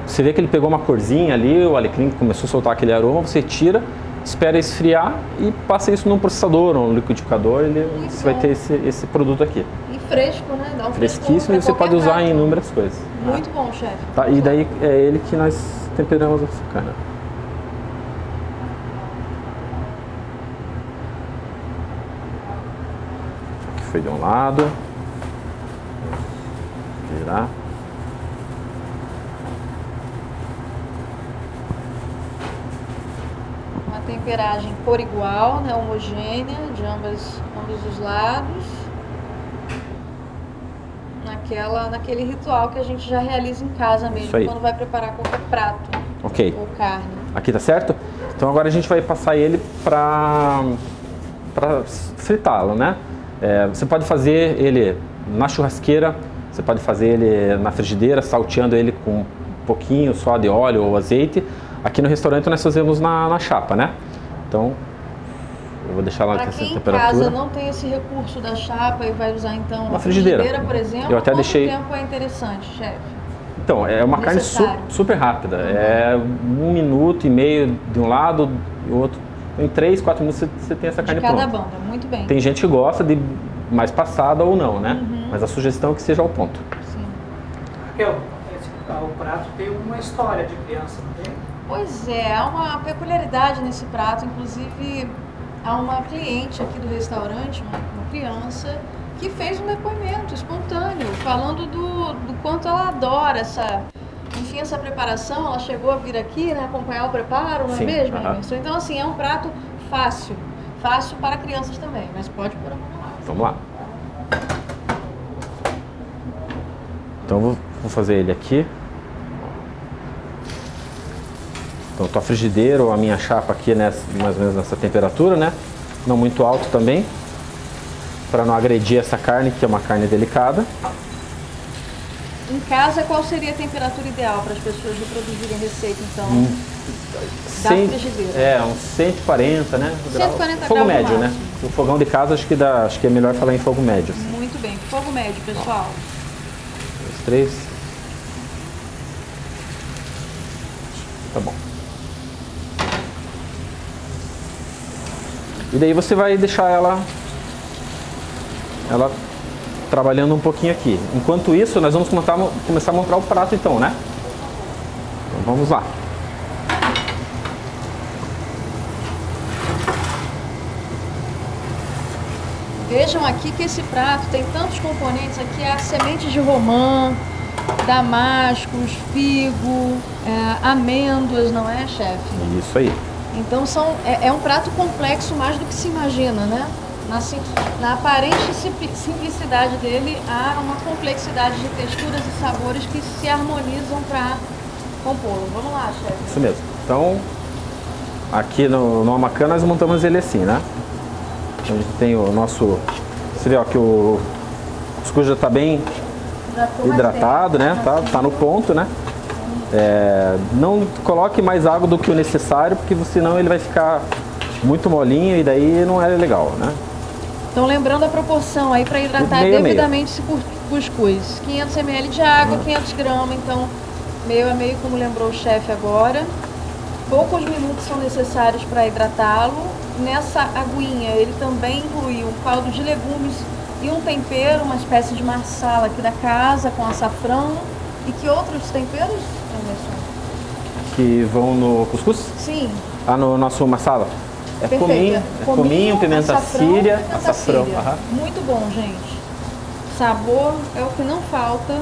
Você vê que ele pegou uma corzinha ali, o alecrim começou a soltar aquele aroma, você tira, espera esfriar e passa isso num processador ou num liquidificador, você vai ter esse produto aqui. E fresco, né? Dá um Fresquíssimo, e você pode usar em inúmeras coisas. Muito bom, chefe. Tá, e daí é ele que nós temperamos a sucana. Aqui foi de um lado. Virar. Uma temperagem por igual, né? Homogênea, de ambos os lados. Naquele ritual que a gente já realiza em casa mesmo, quando vai preparar qualquer prato ou carne. Aqui tá certo? Então agora a gente vai passar ele para fritá-lo, né? Você pode fazer ele na churrasqueira, você pode fazer ele na frigideira, salteando ele com um pouquinho só de óleo ou azeite. Aqui no restaurante nós fazemos na chapa, né? Então, eu vou deixar lá nessa temperatura. Para quem em casa não tem esse recurso da chapa e vai usar então uma frigideira, por exemplo, eu até quanto deixei... tempo é interessante, chefe? Então, é uma carne super rápida. É 1 minuto e meio de um lado e outro. Em 3, 4 minutos você tem essa carne pronta. De cada banda, muito bem. Tem gente que gosta de mais passada ou não, né? Mas a sugestão é que seja ao ponto. Sim. Raquel, o prato tem uma história de criança, não tem? Pois é, há uma peculiaridade nesse prato. Inclusive, há uma cliente aqui do restaurante, uma criança, que fez um depoimento espontâneo, falando do quanto ela adora essa preparação. Ela chegou a vir aqui, né, acompanhar o preparo, não é mesmo, Emerson? Então, assim, é um prato fácil para crianças também, mas pode pôr a mão lá. Vamos lá. Então, vou fazer ele aqui. Então, a frigideira ou a minha chapa aqui, mais ou menos nessa temperatura, né? Não muito alto também, para não agredir essa carne, que é uma carne delicada. Em casa, qual seria a temperatura ideal para as pessoas reproduzirem a receita, então, da frigideira? Uns 140, né? 140 fogo graus médio, né? O fogão de casa, acho que é melhor falar em fogo médio. Assim. Muito bem, fogo médio, pessoal. 2, 3. Tá bom. E daí você vai deixar ela trabalhando um pouquinho aqui. Enquanto isso, nós vamos começar a montar o prato então, né? Então vamos lá. Vejam aqui que esse prato tem tantos componentes. Aqui é a semente de romã, damascos, figo, amêndoas, não é, chefe? Isso aí. Então é um prato complexo mais do que se imagina, né? Na aparente simplicidade dele, há uma complexidade de texturas e sabores que se harmonizam para compô-lo. Vamos lá, chefe. Isso mesmo. Então, aqui no Amacã nós montamos ele assim, né? Então, a gente tem o nosso... Você vê ó, que o cuscuz já está bem hidratado, né? Tá no ponto, né? Não coloque mais água do que o necessário, porque senão ele vai ficar muito molinho e daí não é legal, né? Então, lembrando a proporção aí para hidratar devidamente esse cuscuz. 500 ml de água, 500 gramas, então meio a meio, como lembrou o chefe agora. Poucos minutos são necessários para hidratá-lo. Nessa aguinha, ele também inclui um caldo de legumes e um tempero, uma espécie de marsala aqui da casa, com açafrão. E que outros temperos, Emerson? Que vão no cuscuz? Sim. No nosso marsala? Cominho, pimenta síria, açafrão. Muito bom, gente. Sabor é o que não falta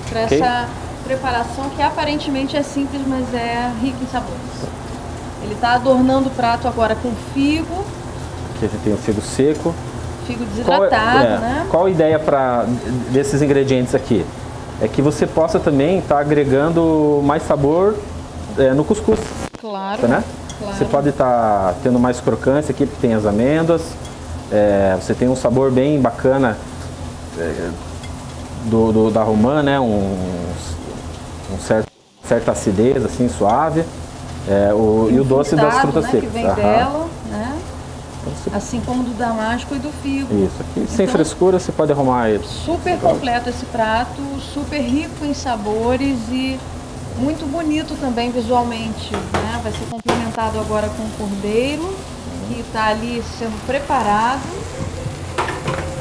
para essa preparação, que aparentemente é simples, mas é rica em sabores. Ele está adornando o prato agora com figo. Aqui a gente tem o figo seco. Figo desidratado, né? Qual a ideia desses ingredientes aqui? É que você possa também estar agregando mais sabor no cuscuz. Claro. Né? Claro. Você pode estar tendo mais crocância aqui, porque tem as amêndoas. Você tem um sabor bem bacana da romã, né? Certa acidez, assim, suave. E o doce das frutas secas. Que vem dela, né? Assim como do damasco e do figo. Isso, aqui sem frescura você pode arrumar ele. Super completo esse prato, super rico em sabores e muito bonito também visualmente, né? Vai ser complementado agora com o cordeiro, que está ali sendo preparado,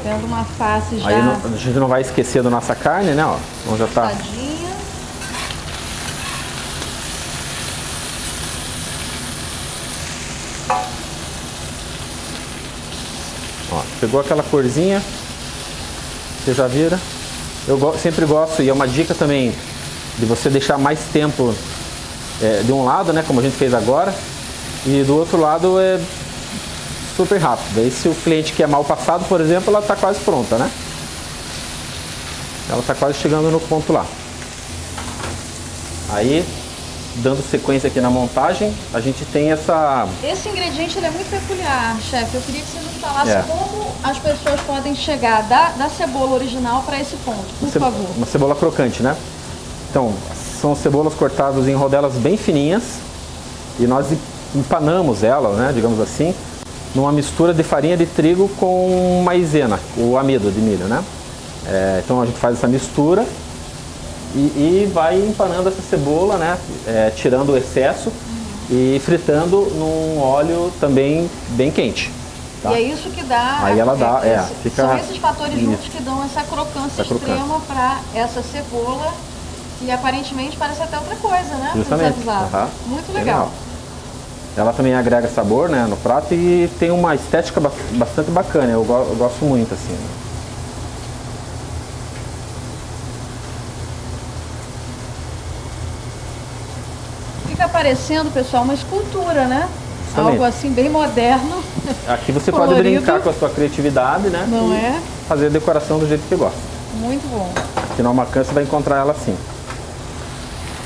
tendo uma face já... Aí a gente não vai esquecer da nossa carne, né? Ó, então já tá... Ó, pegou aquela corzinha, você já vira. Eu sempre gosto, e é uma dica também, de você deixar mais tempo de um lado, né, como a gente fez agora, e do outro lado é super rápido. Aí se o cliente quer mal passado, por exemplo, ela está quase pronta, né? Ela está quase chegando no ponto lá. Aí, dando sequência aqui na montagem, a gente tem essa... Esse ingrediente ele é muito peculiar, chefe. Eu queria que você nos falasse como as pessoas podem chegar da cebola original para esse ponto, por favor. Uma cebola crocante, né? Então, são cebolas cortadas em rodelas bem fininhas e nós empanamos ela, né, digamos assim, numa mistura de farinha de trigo com maizena, o amido de milho, né? Então a gente faz essa mistura e vai empanando essa cebola, né, tirando o excesso e fritando num óleo também bem quente. Tá? E é isso que dá... Aí ela dá, fica... São esses fatores juntos que dão essa crocância extrema para essa cebola, que aparentemente parece até outra coisa, né? Justamente. Muito legal. Ela também agrega sabor, né, no prato e tem uma estética bastante bacana, eu gosto muito assim. Né? Fica parecendo, pessoal, uma escultura, né? Justamente. Algo assim bem moderno. Aqui você pode brincar com a sua criatividade, né? Não é? Fazer a decoração do jeito que gosta. Muito bom. Aqui no Amacã você vai encontrar ela assim.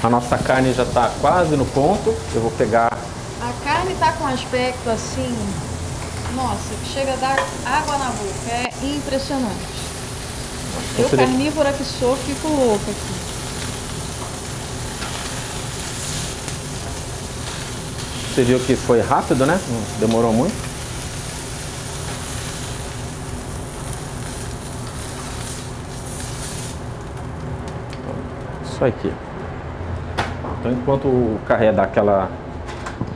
A nossa carne já está quase no ponto. Eu vou pegar... A carne está com aspecto assim, nossa, que chega a dar água na boca. É impressionante. Eu, carnívora que sou, fico louca aqui. Você viu que foi rápido, né? Não demorou muito. Isso aqui. Então, enquanto o carré dá aquela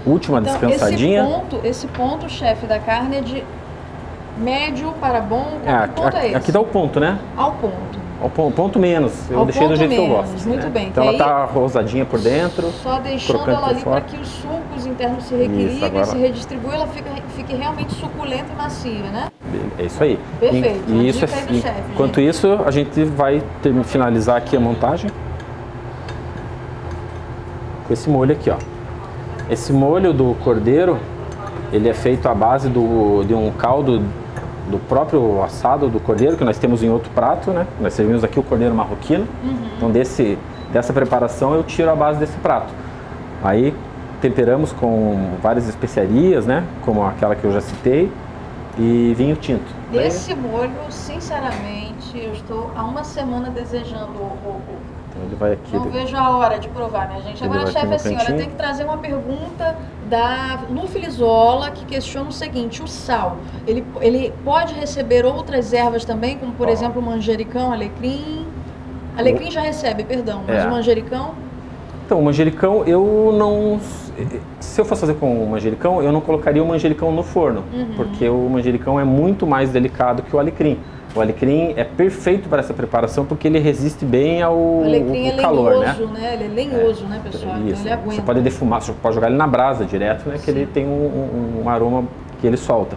última então, descansadinha. Esse ponto, chefe, da carne é de médio para bom? Que ponto é esse? Aqui dá o ponto, né? Ao ponto. Ao ponto menos. Eu deixei do jeito que eu gosto. Muito né? bem. Então ela tá rosadinha por dentro. Só deixando ela ali para que os sucos internos se reequilibrem, se redistribuem, ela fique realmente suculenta e macia, né? É isso aí. Perfeito. E isso enquanto isso, a gente vai finalizar aqui a montagem com esse molho aqui, ó. Esse molho do cordeiro, ele é feito à base de um caldo do próprio assado do cordeiro, que nós temos em outro prato, né? Nós servimos aqui o cordeiro marroquino. Então dessa preparação eu tiro a base desse prato. Aí temperamos com várias especiarias, né? Como aquela que eu já citei, e vinho tinto. Esse molho, sinceramente, eu estou há uma semana desejando então ele vai aqui. Não vejo a hora de provar, né, gente? Agora, chefe, assim, olha, tem que trazer uma pergunta da Lu Filizola, que questiona o seguinte: o sal, ele pode receber outras ervas também, como por exemplo o manjericão, alecrim? Alecrim já recebe, perdão, mas o manjericão? Então, o manjericão, eu não... Se eu fosse fazer com o manjericão, eu não colocaria o manjericão no forno, porque o manjericão é muito mais delicado que o alecrim. O alecrim é perfeito para essa preparação porque ele resiste bem ao calor, né? O alecrim é lenhoso, né? Ele é lenhoso, né, pessoal? Então ele aguenta. Você pode defumar, você pode jogar ele na brasa direto, né? Que ele tem um aroma que ele solta.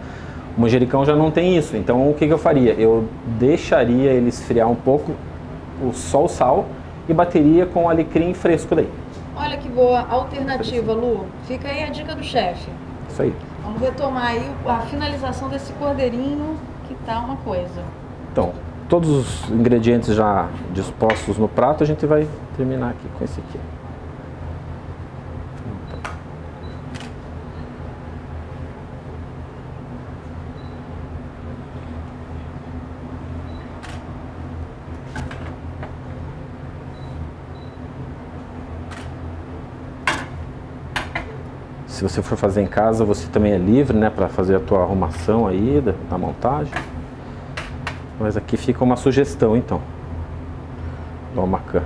O manjericão já não tem isso, então o que eu faria? Eu deixaria ele esfriar um pouco, só o sal, e bateria com o alecrim fresco daí. Olha que boa alternativa, Lu. Fica aí a dica do chefe. Isso aí. Vamos retomar aí a finalização desse cordeirinho, que tá uma coisa. Então, todos os ingredientes já dispostos no prato, a gente vai terminar aqui com esse aqui. Se você for fazer em casa, você também é livre, né, para fazer a tua arrumação aí da montagem. Mas aqui fica uma sugestão, então, do Almacã.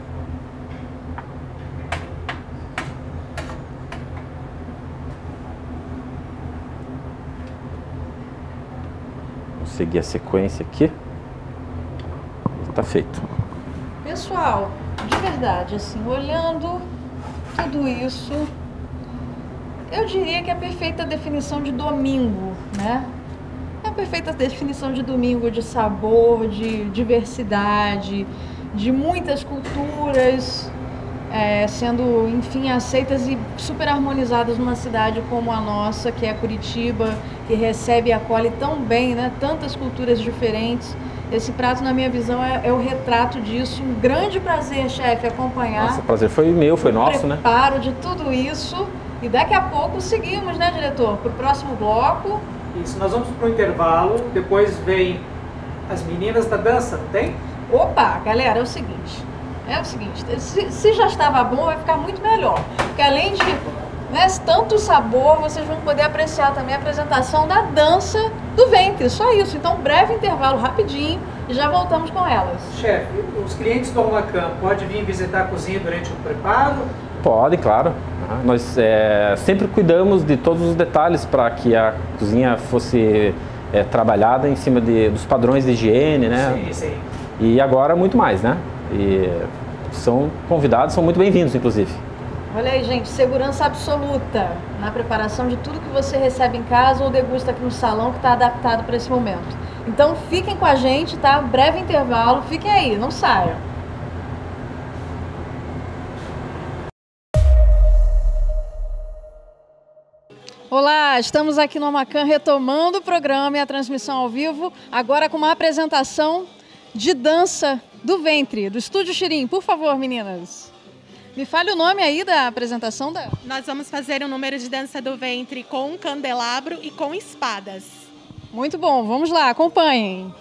Vou seguir a sequência aqui. Tá feito. Pessoal, de verdade, assim, olhando tudo isso, eu diria que é a perfeita definição de domingo, né? É a perfeita definição de domingo, de sabor, de diversidade, de muitas culturas sendo, enfim, aceitas e super harmonizadas numa cidade como a nossa, que é Curitiba, que recebe e acolhe tão bem, né? Tantas culturas diferentes. Esse prato, na minha visão, é o retrato disso. Um grande prazer, chefe, acompanhar. Nossa, o prazer foi meu, foi nosso, né? O preparo de tudo isso. E daqui a pouco seguimos, né, diretor? Para o próximo bloco. Isso, nós vamos para o intervalo, depois vem as meninas da dança, não tem? Opa, galera, é o seguinte, se já estava bom, vai ficar muito melhor. Porque além de tanto sabor, vocês vão poder apreciar também a apresentação da dança do ventre, só isso. Então, breve intervalo, rapidinho, e já voltamos com elas. Chefe, os clientes do Almacã podem vir visitar a cozinha durante o preparo? Pode, claro. Nós sempre cuidamos de todos os detalhes para que a cozinha fosse trabalhada em cima dos padrões de higiene, né? Sim, sim. E agora muito mais, né? E são convidados, são muito bem-vindos, inclusive. Olha aí, gente, segurança absoluta na preparação de tudo que você recebe em casa ou degusta aqui no salão, que está adaptado para esse momento. Então fiquem com a gente, tá? Breve intervalo, fiquem aí, não saiam. Olá, estamos aqui no Almacã retomando o programa e a transmissão ao vivo, agora com uma apresentação de dança do ventre, do Estúdio Xirim. Por favor, meninas. Me fale o nome aí da apresentação da... Nós vamos fazer um número de dança do ventre com um candelabro e com espadas. Muito bom, vamos lá, acompanhem.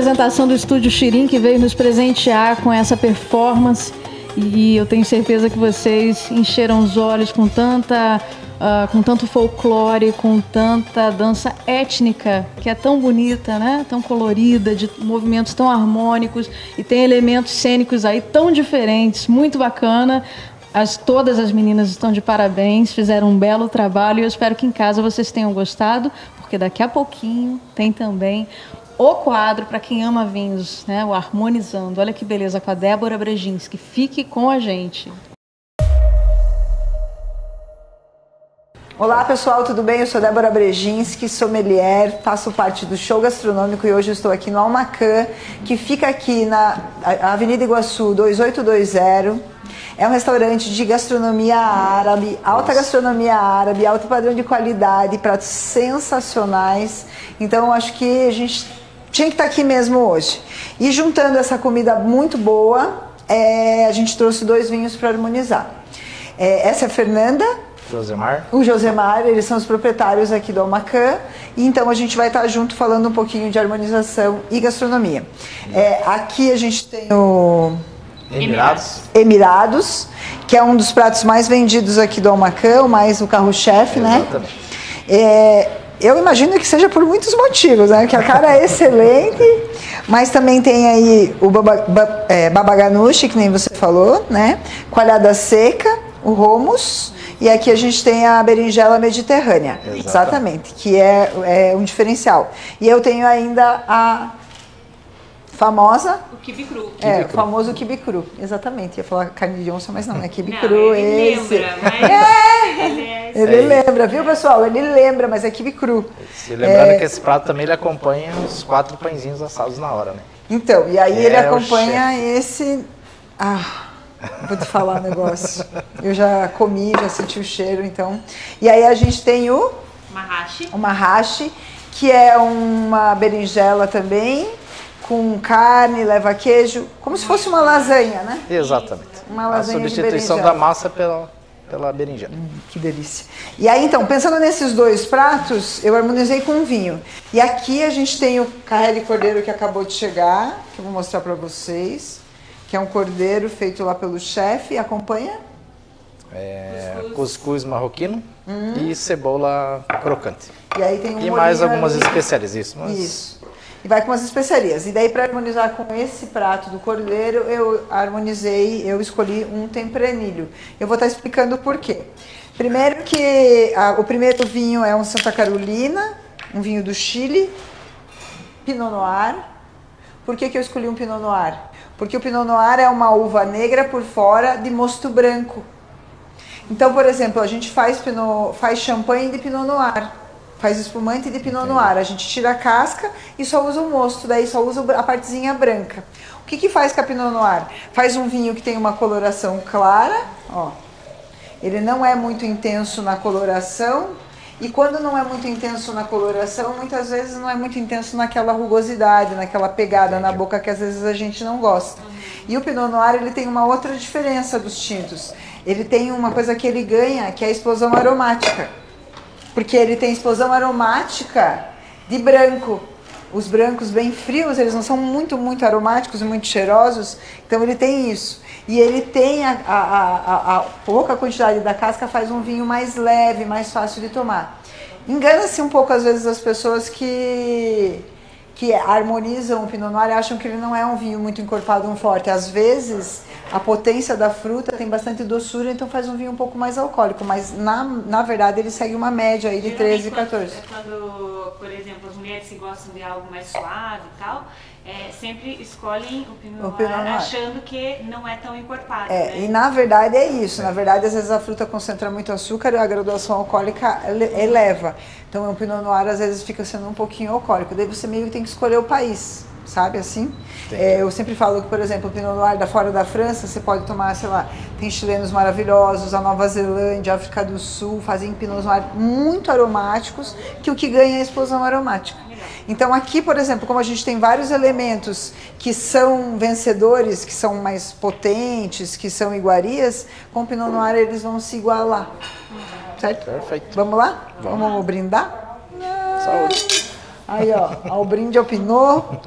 representação do Estúdio Xirim, que veio nos presentear com essa performance. E eu tenho certeza que vocês encheram os olhos com tanto folclore, com tanta dança étnica, que é tão bonita, né? Tão colorida, de movimentos tão harmônicos e tem elementos cênicos aí tão diferentes, muito bacana. Todas as meninas estão de parabéns, fizeram um belo trabalho e eu espero que em casa vocês tenham gostado, porque daqui a pouquinho tem também o quadro para quem ama vinhos, né? O Harmonizando. Olha que beleza, com a Débora Brejinski. Fique com a gente. Olá pessoal, tudo bem? Eu sou Débora Brejinski, sommelier, faço parte do Show Gastronômico e hoje eu estou aqui no Almacan, que fica aqui na Avenida Iguaçu 2820. É um restaurante de gastronomia árabe, alta gastronomia árabe, alto padrão de qualidade, pratos sensacionais. Então eu acho que a gente tinha que estar aqui mesmo hoje. E juntando essa comida muito boa, a gente trouxe 2 vinhos para harmonizar. Essa é a Fernanda. Josemar. O Josemar, eles são os proprietários aqui do Almacan. E então a gente vai estar junto falando um pouquinho de harmonização e gastronomia. Aqui a gente tem o Emirados, que é um dos pratos mais vendidos aqui do Almacan, mais o carro-chefe, né? Exatamente. Eu imagino que seja por muitos motivos, né? Que a cara é excelente, mas também tem aí o baba ganoush, que nem você falou, né? Coalhada seca, o hummus, e aqui a gente tem a berinjela mediterrânea. Exatamente, que é um diferencial. E eu tenho ainda a famosa... O quibe cru. O famoso quibe cru, exatamente. Ia falar carne de onça, mas não, é quibe Não, cru. Ele esse. lembra, mas Ele lembra, viu pessoal? Ele lembra, mas é quibe cru. Se lembrando que esse prato também ele acompanha os 4 pãezinhos assados na hora, né? Então, e aí ele acompanha chefe. esse... Vou te falar um negócio. Eu já comi, já senti o cheiro, então... E aí a gente tem o mahashi, que é uma berinjela também, com carne, leva queijo, como se fosse uma lasanha, né? Exatamente. Uma lasanha a substituição de da massa pela berinjela. Que delícia. E aí, então, pensando nesses 2 pratos, eu harmonizei com um vinho. E aqui a gente tem o carré de cordeiro que acabou de chegar, que eu vou mostrar para vocês, que é um cordeiro feito lá pelo chefe. Acompanha? Cuscuz marroquino e cebola crocante. E aí tem um E mais molhinho algumas ali. especiarias, isso. Isso. E vai com as especiarias. E daí, para harmonizar com esse prato do cordeiro, eu escolhi um tempranilho. Eu vou estar explicando por quê. Primeiro que o primeiro vinho é um Santa Carolina, um vinho do Chile, Pinot Noir. Por que eu escolhi um Pinot Noir? Porque o Pinot Noir é uma uva negra por fora de mosto branco. Então, por exemplo, a gente faz champanhe de Pinot Noir. Faz espumante de Pinot Noir, a gente tira a casca e só usa o mosto, daí só usa a partezinha branca. O que faz com a Pinot Noir? Faz um vinho que tem uma coloração clara, ó. Ele não é muito intenso na coloração, e quando não é muito intenso na coloração, muitas vezes não é muito intenso naquela rugosidade, naquela pegada na boca que às vezes a gente não gosta. E o Pinot Noir, ele tem uma outra diferença dos tintos. Ele tem uma coisa que ele ganha, que é a explosão aromática. Porque ele tem explosão aromática de branco. Os brancos bem frios, eles não são muito aromáticos e muito cheirosos, então ele tem isso. E ele tem a pouca quantidade da casca, faz um vinho mais leve, mais fácil de tomar. Engana-se um pouco às vezes as pessoas que harmonizam o Pinot Noir e acham que ele não é um vinho muito encorpado, um forte. Às vezes a potência da fruta tem bastante doçura, então faz um vinho um pouco mais alcoólico, mas na verdade ele segue uma média aí de 13 e 14. Quando, por exemplo, as mulheres que gostam de algo mais suave e tal, sempre escolhem o Pinot Noir achando que não é tão encorpado. Né? E na verdade é isso. Na verdade, às vezes a fruta concentra muito açúcar e a graduação alcoólica eleva. Então o Pinot Noir às vezes fica sendo um pouquinho alcoólico. Daí você meio que tem que escolher o país, sabe assim? Eu sempre falo que, por exemplo, o Pinot Noir da fora da França, você pode tomar, sei lá, tem chilenos maravilhosos, a Nova Zelândia, a África do Sul, fazem Pinot Noir muito aromáticos, que o que ganha é a explosão aromática. Então aqui, por exemplo, como a gente tem vários elementos que são vencedores, que são mais potentes, que são iguarias, com o Pinot Noir eles vão se igualar. Certo? Perfeito. Vamos lá? Vamos brindar? Saúde. Aí, ó, o brinde ao Pinot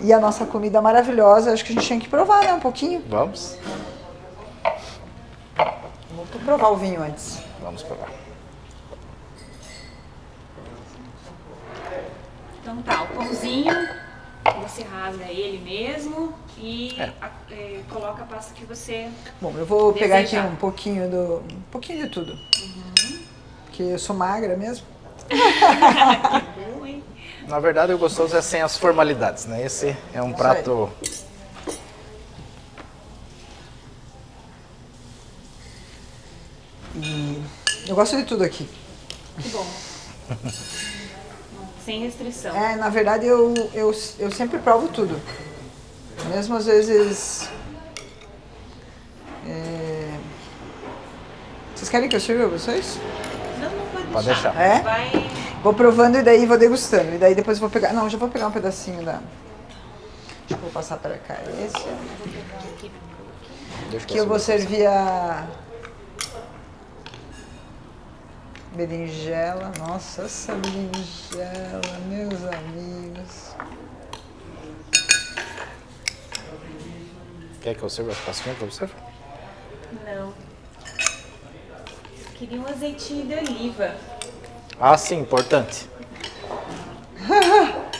E a nossa comida maravilhosa, acho que a gente tinha que provar, né? Um pouquinho. Vamos? Vou provar o vinho antes. Vamos provar. Então tá, o pãozinho, você rasga ele mesmo e coloca a pasta que você Bom, eu vou pegar aqui desejar. um pouquinho de tudo. Porque eu sou magra mesmo. Que bom, hein? Na verdade, o gostoso é sem as formalidades, né? Esse é um prato... E eu gosto de tudo aqui. Que bom. Sem restrição. Na verdade, eu sempre provo tudo. Mesmo às vezes... Vocês querem que eu sirva vocês? Não Pode deixar. Vai... Vou provando e daí vou degustando. E daí depois eu vou pegar... Não, já vou pegar um pedacinho da... Deixa eu passar para cá. Esse. Que eu vou servir a... berinjela. Nossa, essa berinjela, meus amigos. Quer que eu sirva as pastinhas para você? Não. Queria um azeitinho de oliva. Ah, sim, importante.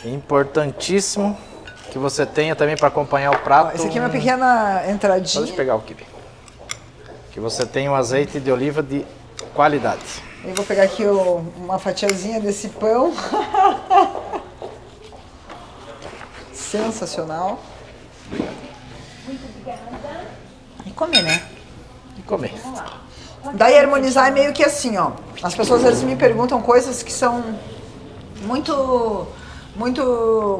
Importantíssimo que você tenha também para acompanhar o prato. Esse aqui é uma pequena entradinha. Pode pegar o kibe. Que você tenha um azeite de oliva de qualidade. Eu vou pegar aqui uma fatiazinha desse pão. Sensacional. Muito obrigada. E comer, né? E comer. Vamos lá. Daí harmonizar é meio que assim, ó. As pessoas às vezes me perguntam coisas que são muito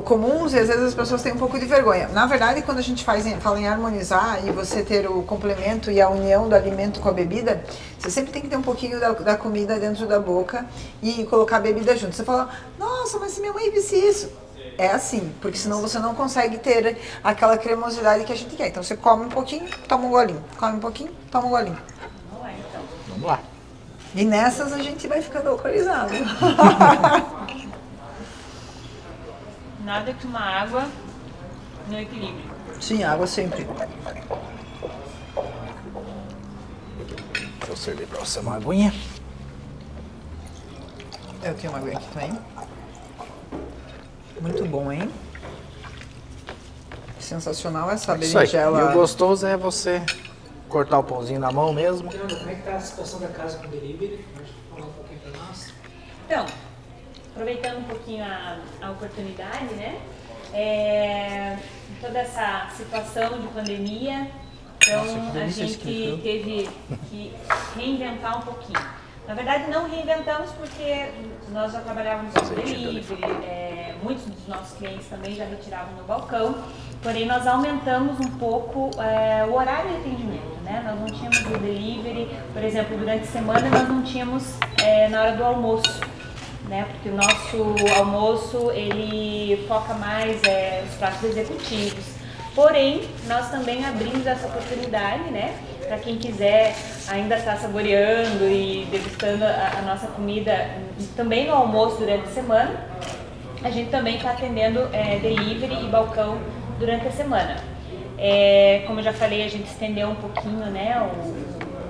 comuns e às vezes as pessoas têm um pouco de vergonha. Na verdade, quando a gente fala em harmonizar e você ter o complemento e a união do alimento com a bebida, você sempre tem que ter um pouquinho da comida dentro da boca e colocar a bebida junto. Você fala, nossa, mas se minha mãe visse isso... É assim, porque senão você não consegue ter aquela cremosidade que a gente quer. Então você come um pouquinho, toma um golinho. Come um pouquinho, toma um golinho. Vamos lá, então. Vamos lá. E nessas a gente vai ficando alcoolizado. Nada que uma água no equilíbrio. Sim, água sempre. Deixa eu servir para você uma aguinha. Eu tenho uma aguinha aqui também. Muito bom, hein? Sensacional essa Isso aí. berinjela. E o gostoso é você cortar o pãozinho na mão mesmo. Fernando, como é que tá a situação da casa com delivery? Pode falar um pouquinho para nós? Então, aproveitando um pouquinho a oportunidade, né? Toda essa situação de pandemia, então a gente teve que reinventar um pouquinho. Na verdade, não reinventamos porque nós já trabalhávamos com delivery, muitos dos nossos clientes também já retiravam no balcão, porém nós aumentamos um pouco o horário de atendimento, né? Nós não tínhamos o delivery, por exemplo, durante a semana nós não tínhamos na hora do almoço, né? Porque o nosso almoço, ele foca mais os pratos executivos. Porém, nós também abrimos essa oportunidade, né? Para quem quiser ainda estar saboreando e degustando a nossa comida também no almoço durante a semana, a gente também está atendendo delivery e balcão durante a semana. Como eu já falei, a gente estendeu um pouquinho, né,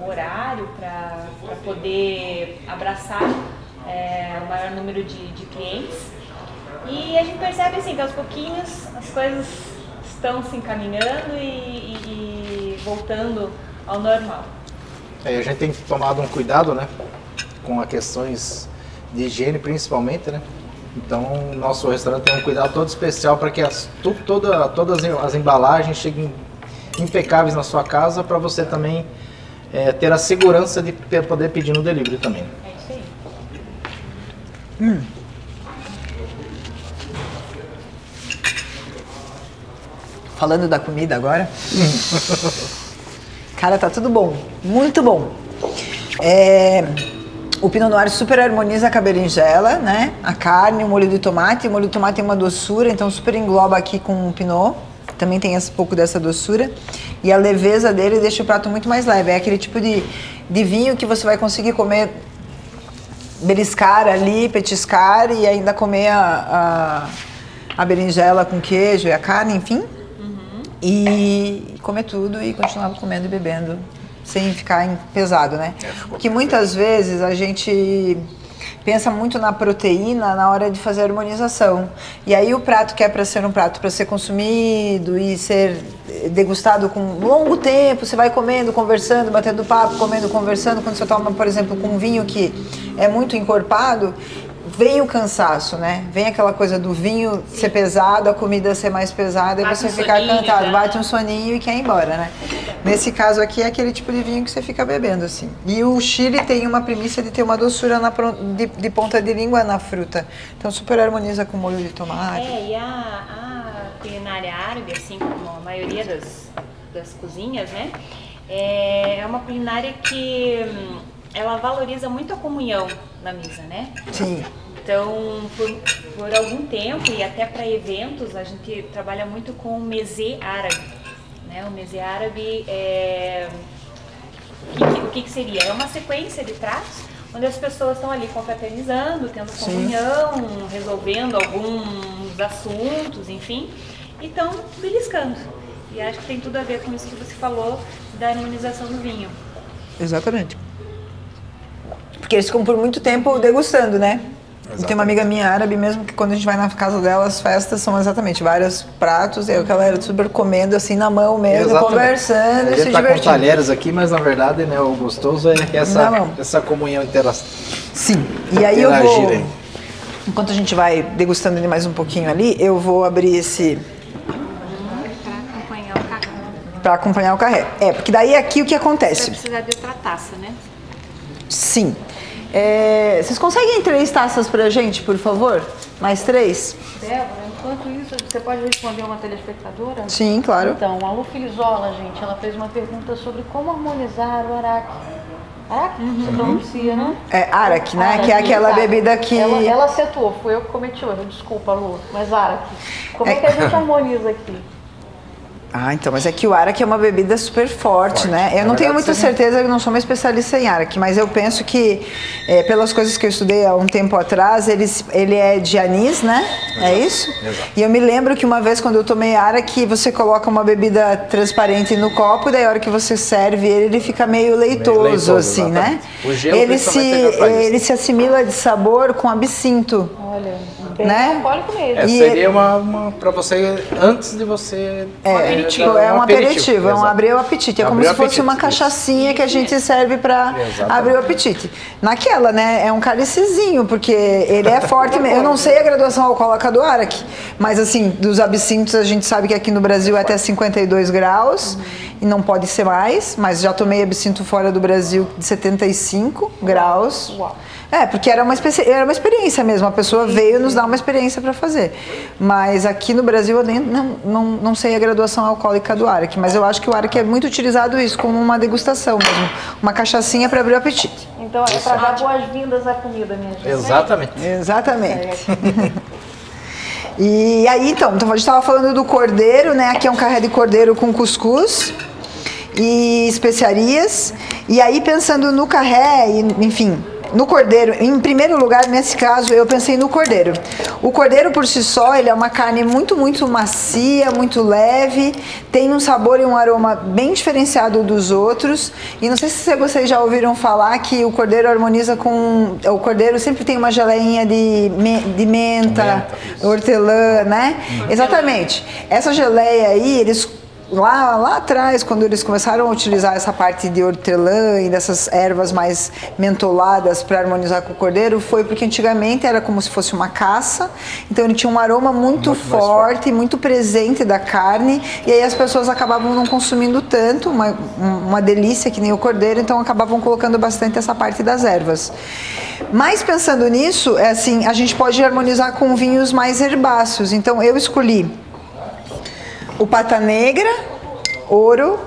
o horário para poder abraçar o maior número de clientes. E a gente percebe assim que aos pouquinhos as coisas estão se encaminhando e voltando ao normal. A gente tem tomado um cuidado, né, com as questões de higiene principalmente, né. Então, nosso restaurante tem um cuidado todo especial para que todas as embalagens cheguem impecáveis na sua casa, para você também ter a segurança de poder pedir no delivery também. É isso aí. Falando da comida agora. Cara, tá tudo bom. Muito bom. O Pinot Noir super harmoniza com a berinjela, né? A carne, o molho de tomate. O molho de tomate tem uma doçura, então super engloba aqui com o Pinot. Também tem um pouco dessa doçura. E a leveza dele deixa o prato muito mais leve. É aquele tipo de vinho que você vai conseguir comer, beliscar ali, petiscar e ainda comer a berinjela com queijo e a carne, enfim. E comer tudo e continuar comendo e bebendo sem ficar pesado, né? Porque muitas vezes a gente pensa muito na proteína na hora de fazer a harmonização. E aí o prato que é para ser um prato para ser consumido e ser degustado com longo tempo, você vai comendo, conversando, batendo papo, comendo, conversando. Quando você toma, por exemplo, com um vinho que é muito encorpado, vem o cansaço, né? Vem aquela coisa do vinho ser pesado, a comida ser mais pesada e você ficar cansado, bate um soninho e quer ir embora, né? Nesse caso aqui é aquele tipo de vinho que você fica bebendo, assim. E o Chile tem uma premissa de ter uma doçura de ponta de língua na fruta. Então super harmoniza com molho de tomate. E a culinária árabe, assim como a maioria das cozinhas, né? É uma culinária que ela valoriza muito a comunhão na mesa, né? Sim. Então, por algum tempo e até para eventos, a gente trabalha muito com o mezê árabe, né? O mezê árabe o que seria? É uma sequência de pratos onde as pessoas estão ali confraternizando, tendo comunhão, resolvendo alguns assuntos, enfim, e estão beliscando. E acho que tem tudo a ver com isso que você falou da harmonização do vinho. Exatamente. Porque eles ficam por muito tempo degustando, né? Exatamente. Tem uma amiga minha árabe mesmo que quando a gente vai na casa dela, as festas são exatamente vários pratos, e que ela era super comendo assim na mão mesmo, conversando e se divertindo. A gente tá com talheres aqui, mas na verdade, né, o gostoso é essa comunhão inteira. Sim, e aí eu vou, enquanto a gente vai degustando ele mais um pouquinho ali, eu vou abrir esse... Para acompanhar o carré. Porque daí aqui o que acontece? Você vai precisar de outra taça, né? Sim. Vocês conseguem 3 taças pra gente, por favor? Mais 3? Débora, enquanto isso, você pode responder uma telespectadora? Sim, claro. Então, a Lu Filizola, gente, ela fez uma pergunta sobre como harmonizar o araque. Araque? Você pronuncia, né? Araque, né? Que é aquela bebida que... Ela acertou, foi eu que cometi o erro, desculpa, Lu, mas araque. Como é que a gente harmoniza aqui? Então, mas é que o araque é uma bebida super forte, né? Eu não tenho muita certeza, eu não sou uma especialista em araque, mas eu penso que, pelas coisas que eu estudei há um tempo atrás, ele é de anis, né? Exato. É isso? Exato. E eu me lembro que uma vez, quando eu tomei araque, você coloca uma bebida transparente no copo, e daí a hora que você serve ele fica meio leitoso, assim, exatamente, né? O gelo ele se assimila de sabor com absinto. Olha, né? Alcoólico mesmo. Seria uma para você, antes de você... É um aperitivo, é um abrir o apetite. É como se fosse uma cachaçinha que a gente serve para abrir o apetite. Naquela, né? É um cálicezinho, porque ele é forte mesmo. Eu não sei a graduação alcoólica do araque, mas assim, dos absintos a gente sabe que aqui no Brasil é até 52 graus e não pode ser mais, mas já tomei absinto fora do Brasil de 75 graus. Uau. Porque era uma experiência mesmo, a pessoa veio nos dar uma experiência para fazer. Mas aqui no Brasil eu nem, não sei a graduação alcoólica do araque, mas eu acho que o araque é muito utilizado isso, como uma degustação mesmo, uma cachaçinha para abrir o apetite. Então é para dar boas-vindas à comida mesmo. Exatamente. Exatamente. E aí então a gente estava falando do cordeiro, né? Aqui é um carré de cordeiro com cuscuz e especiarias. E aí pensando no carré, enfim... No cordeiro, em primeiro lugar, nesse caso, eu pensei no cordeiro. O cordeiro, por si só, ele é uma carne muito, muito macia, muito leve, tem um sabor e um aroma bem diferenciado dos outros. E não sei se vocês já ouviram falar que o cordeiro harmoniza com... O cordeiro sempre tem uma geleinha de menta, hortelã, né? Exatamente. Essa geleia aí, eles... Lá atrás, quando eles começaram a utilizar essa parte de hortelã e dessas ervas mais mentoladas para harmonizar com o cordeiro, foi porque antigamente era como se fosse uma caça, então ele tinha um aroma muito forte, muito presente da carne, e aí as pessoas acabavam não consumindo tanto, uma delícia que nem o cordeiro, então acabavam colocando bastante essa parte das ervas. Mas pensando nisso, assim, a gente pode harmonizar com vinhos mais herbáceos, então eu escolhi o Pata Negra, ouro,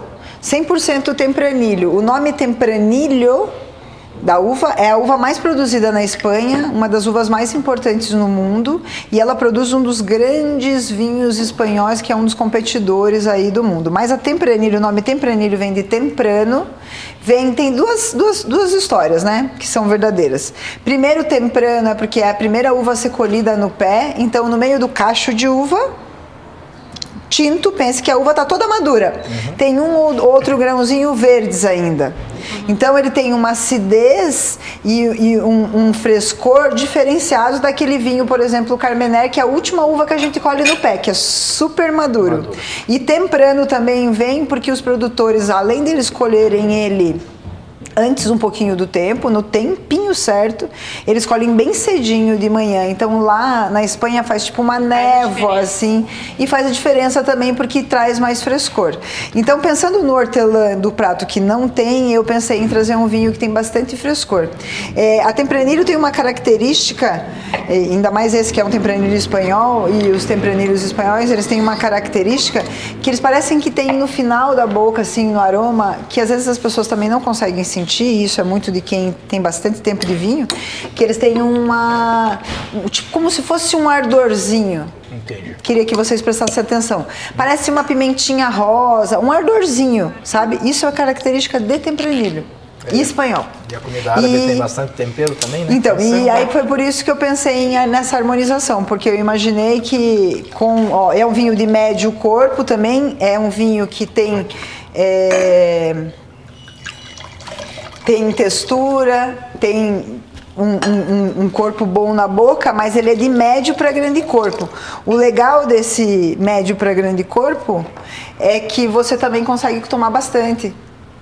100% tempranilho. O nome tempranilho da uva. É a uva mais produzida na Espanha, uma das uvas mais importantes no mundo, e ela produz um dos grandes vinhos espanhóis, que é um dos competidores aí do mundo. Mas a Tempranillo, o nome Tempranillo vem de temprano, tem duas histórias, né, que são verdadeiras. Primeiro, temprano é porque é a primeira uva a ser colhida no pé, então no meio do cacho de uva tinto, pense que a uva está toda madura. Tem um ou outro grãozinho verdes ainda. Então ele tem uma acidez e um frescor diferenciados daquele vinho, por exemplo, o Carmener, que é a última uva que a gente colhe no pé, que é super maduro. E temprano também vem porque os produtores, além deles colherem ele antes um pouquinho do tempo, no tempinho certo, eles colhem bem cedinho de manhã. Então lá na Espanha faz tipo uma névoa assim, e faz a diferença também porque traz mais frescor. Então, pensando no hortelã do prato que não tem, eu pensei em trazer um vinho que tem bastante frescor. A Tempranillo tem uma característica, ainda mais esse que é um Tempranillo espanhol, e os Tempranillos espanhóis, eles têm uma característica que eles parecem que tem no final da boca, assim, no aroma, que às vezes as pessoas também não conseguem sentir. Isso é muito de quem tem bastante tempo de vinho, que eles têm tipo, como se fosse um ardorzinho. Entendi. Queria que vocês prestassem atenção. Parece uma pimentinha rosa, um ardorzinho, sabe? Isso é a característica de Tempranillo. E espanhol. E a comida árabe tem bastante tempero também, né? Então, e aí foi por isso que eu pensei nessa harmonização, porque eu imaginei que é um vinho de médio corpo também, é um vinho que tem textura, tem um corpo bom na boca, mas ele é de médio para grande corpo. O legal desse médio para grande corpo é que você também consegue tomar bastante.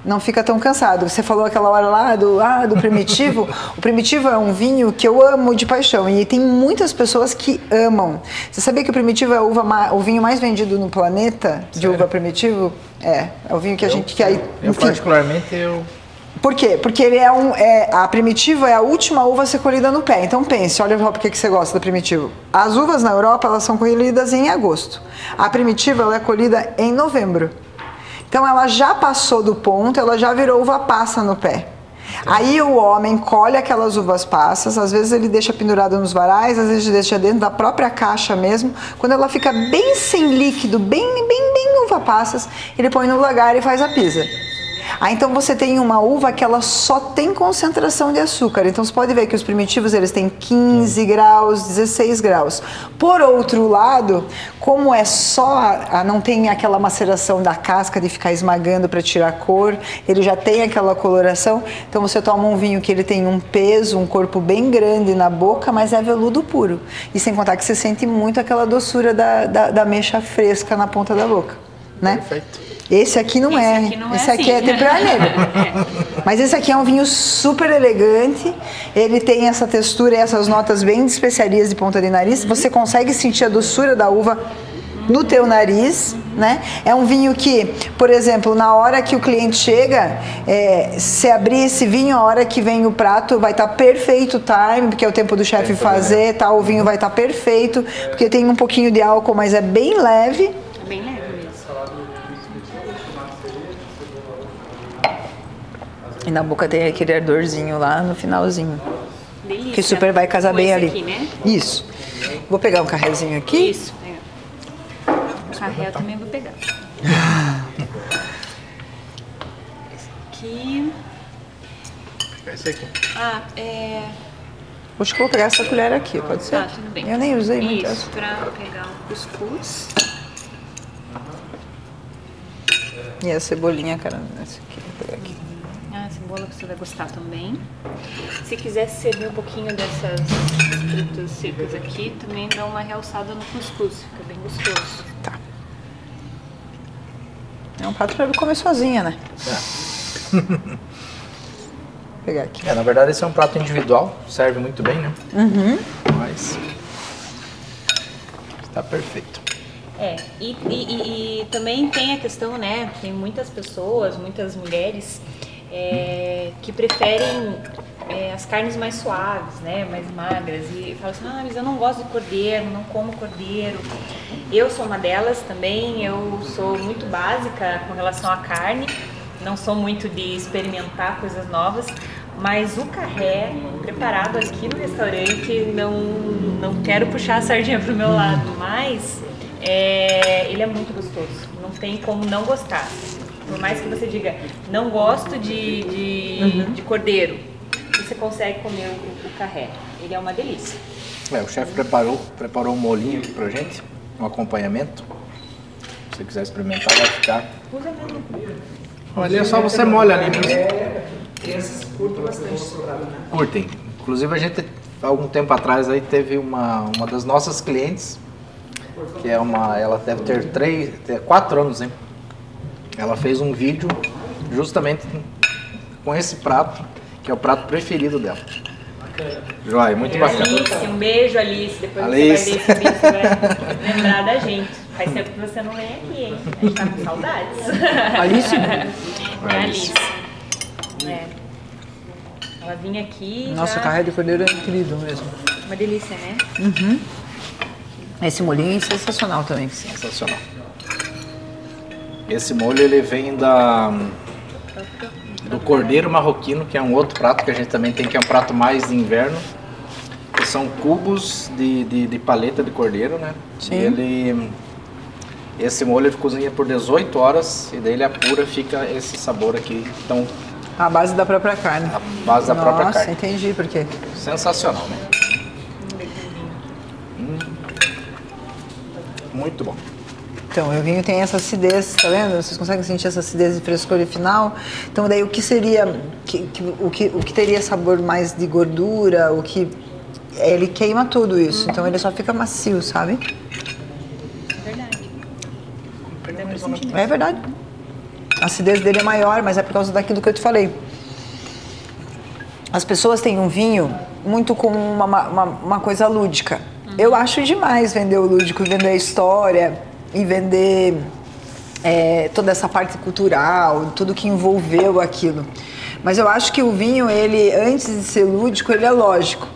Não fica tão cansado. Você falou aquela hora lá do Primitivo. O Primitivo é um vinho que eu amo de paixão e tem muitas pessoas que amam. Você sabia que o Primitivo é o vinho mais vendido no planeta? De uva Primitivo? É o vinho que a gente quer. Eu particularmente, Por quê? Porque ele a Primitivo é a última uva a ser colhida no pé. Então pense, olha por que você gosta da Primitivo. As uvas na Europa, elas são colhidas em agosto. A Primitivo, ela é colhida em novembro. Então ela já passou do ponto, ela já virou uva passa no pé. Aí o homem colhe aquelas uvas passas, às vezes ele deixa pendurada nos varais, às vezes deixa dentro da própria caixa mesmo. Quando ela fica bem sem líquido, bem uva passas, ele põe no lagar e faz a pisa. Aí então você tem uma uva que ela só tem concentração de açúcar. Então você pode ver que os primitivos eles têm 15 graus, 16 graus. Por outro lado, como é só, não tem aquela maceração da casca de ficar esmagando para tirar cor, ele já tem aquela coloração. Então você toma um vinho que ele tem um peso, um corpo bem grande na boca, mas é veludo puro. E sem contar que você sente muito aquela doçura da ameixa fresca na ponta da boca, né? Perfeito. Esse aqui não é. Esse aqui é Tempranillo. Mas esse aqui é um vinho super elegante. Ele tem essa textura e essas notas bem de especiarias de ponta de nariz. Você consegue sentir a doçura da uva no teu nariz, né? É um vinho que, por exemplo, na hora que o cliente chega, se abrir esse vinho, a hora que vem o prato, vai estar perfeito o time, porque é o tempo do chefe fazer, tá? O vinho vai estar perfeito, porque tem um pouquinho de álcool, mas é bem leve. Bem leve. E na boca tem aquele ardorzinho lá no finalzinho. Delícia. Que super vai casar bem ali. Aqui, né? Isso. Vou pegar um carrezinho aqui. Isso, pega. O carré eu também vou pegar. Esse aqui. Vou pegar esse aqui. Acho que eu vou pegar essa colher aqui, pode ser? Tá, tudo bem. Eu nem usei muito Isso, pra pegar o cuscuz. E a cebolinha, cara, essa aqui, vou pegar aqui. A cebola você vai gostar também. Se quiser servir um pouquinho dessas frutas secas aqui, também dá uma realçada no cuscuz, fica bem gostoso. Tá. É um prato pra eu comer sozinha, né? Vou pegar aqui. Na verdade esse é um prato individual, serve muito bem, né? Mas está perfeito. E também tem a questão, né? Tem muitas pessoas, muitas mulheres que preferem as carnes mais suaves, né? Mais magras. E falam assim, mas eu não gosto de cordeiro, não como cordeiro. Eu sou uma delas também, eu sou muito básica com relação à carne. Não sou muito de experimentar coisas novas, Mas o carré preparado aqui no restaurante, não quero puxar a sardinha pro meu lado, mas ele é muito gostoso. Não tem como não gostar. Por mais que você diga, não gosto de cordeiro, você consegue comer o carré. Ele é uma delícia. O chefe preparou um molhinho aqui pra gente, um acompanhamento. Se você quiser experimentar, vai ficar. Usa mesmo. Ali é só você molha ali mesmo. Crianças curtem bastante esse prato, né? Curtem. Inclusive a gente, há algum tempo atrás, aí teve uma das nossas clientes, que é ela deve ter 4 anos, hein? Ela fez um vídeo justamente com esse prato, que é o prato preferido dela. Joia, muito bacana. Alice, um beijo, Alice. Depois Alice. você vai ver esse vídeo, vai lembrar da gente. Faz tempo que você não vem aqui, hein? A gente tá com saudades. Alice? Alice. Ela vinha aqui. Nossa, já... o carré de cordeiro é incrível mesmo. Uma delícia, né? Uhum. Esse molhinho é sensacional também. Sensacional. Esse molho ele vem do cordeiro marroquino, que é um outro prato que a gente também tem, que é um prato mais de inverno. Que são cubos de paleta de cordeiro, né? Sim. Esse molho ele cozinha por 18 horas e daí ele apura, fica esse sabor aqui. Então, a base da própria carne. A base da própria carne. Nossa, entendi por quê. Sensacional, né? Muito bom. Então, o vinho tem essa acidez, tá vendo? Vocês conseguem sentir essa acidez e frescor final? Então, daí o que seria, o que teria sabor mais de gordura, ele queima tudo isso, então ele só fica macio, sabe? É verdade. A acidez dele é maior, mas é por causa daquilo que eu te falei. As pessoas têm um vinho muito com uma coisa lúdica. Eu acho demais vender o lúdico, vender a história e vender toda essa parte cultural, tudo que envolveu aquilo. Mas eu acho que o vinho, ele, antes de ser lúdico, ele é lógico.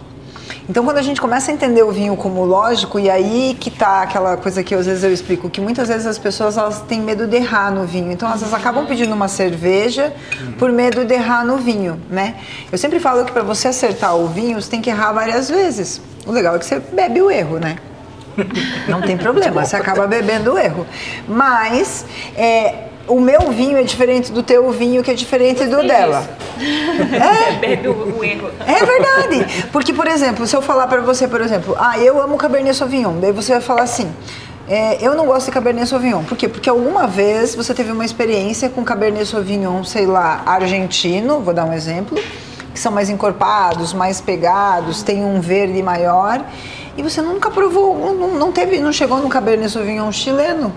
Então, quando a gente começa a entender o vinho como lógico, e aí que tá aquela coisa que às vezes eu explico, que muitas vezes as pessoas elas têm medo de errar no vinho. Então, elas acabam pedindo uma cerveja por medo de errar no vinho, né? Eu sempre falo que para você acertar o vinho, você tem que errar várias vezes. O legal é que você bebe o erro, né? Não tem problema, você acaba bebendo o erro. Mas o meu vinho é diferente do teu vinho, que é diferente do dela. Bebe o erro. É verdade. Porque, por exemplo, se eu falar pra você, por exemplo, eu amo Cabernet Sauvignon, daí você vai falar assim, eu não gosto de Cabernet Sauvignon. Por quê? Porque alguma vez você teve uma experiência com Cabernet Sauvignon, sei lá, argentino, vou dar um exemplo, que são mais encorpados, mais pegados, tem um verde maior, e você nunca provou, não chegou no Cabernet Sauvignon chileno.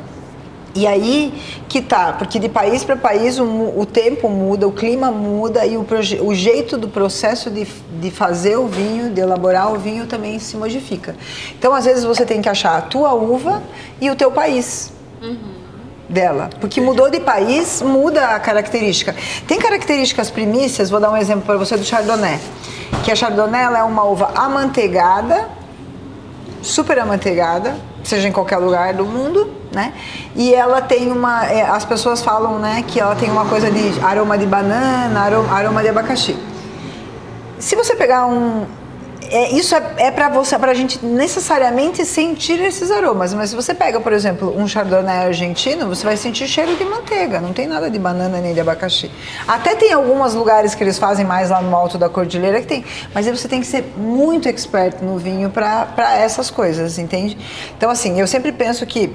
E aí que tá, porque de país para país o tempo muda, o clima muda e o jeito do processo de fazer o vinho, de elaborar o vinho também se modifica. Então, às vezes, você tem que achar a tua uva e o teu país dela. Porque mudou de país, muda a característica. Tem características primícias, vou dar um exemplo para você do Chardonnay. Que a Chardonnay ela é uma uva amanteigada, super amanteigada, seja em qualquer lugar do mundo, né? E ela tem as pessoas falam, né, que ela tem uma coisa de aroma de banana, aroma de abacaxi. Se você pegar isso é pra gente necessariamente sentir esses aromas, mas se você pega, por exemplo, um Chardonnay argentino, você vai sentir cheiro de manteiga, não tem nada de banana nem de abacaxi. Até tem alguns lugares que eles fazem mais lá no alto da cordilheira que tem, mas aí você tem que ser muito expert no vinho pra essas coisas, entende? Então, assim, eu sempre penso que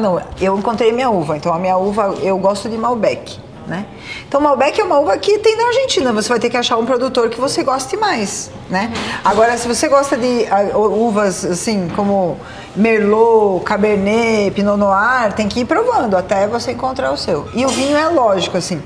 não, eu encontrei minha uva, então a minha uva, eu gosto de Malbec, né? Então Malbec é uma uva que tem na Argentina, você vai ter que achar um produtor que você goste mais, né? Agora, se você gosta de uvas assim como Merlot, Cabernet, Pinot Noir, tem que ir provando até você encontrar o seu. E o vinho é lógico, assim,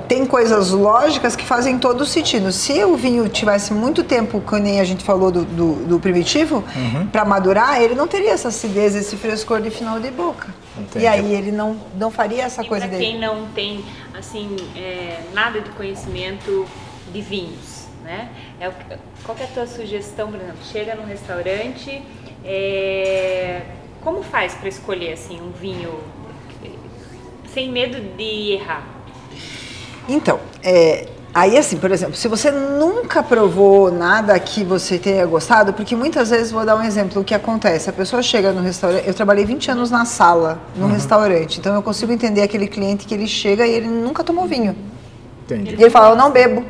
tem coisas lógicas que fazem todo sentido. Se o vinho tivesse muito tempo, como nem a gente falou do primitivo, para madurar, ele não teria essa acidez, esse frescor de final de boca. Entendi. E aí ele não faria essa coisa dele. Para quem não tem assim, nada de conhecimento de vinhos, né? Qual que é a tua sugestão, por exemplo? Chega num restaurante, como faz para escolher assim, um vinho sem medo de errar? Então, Aí, assim, por exemplo, se você nunca provou nada que você tenha gostado, porque muitas vezes, vou dar um exemplo, o que acontece, a pessoa chega no restaurante, eu trabalhei 20 anos na sala, no restaurante, então eu consigo entender aquele cliente que ele chega e ele nunca tomou vinho. Entendi. E ele fala, eu não bebo.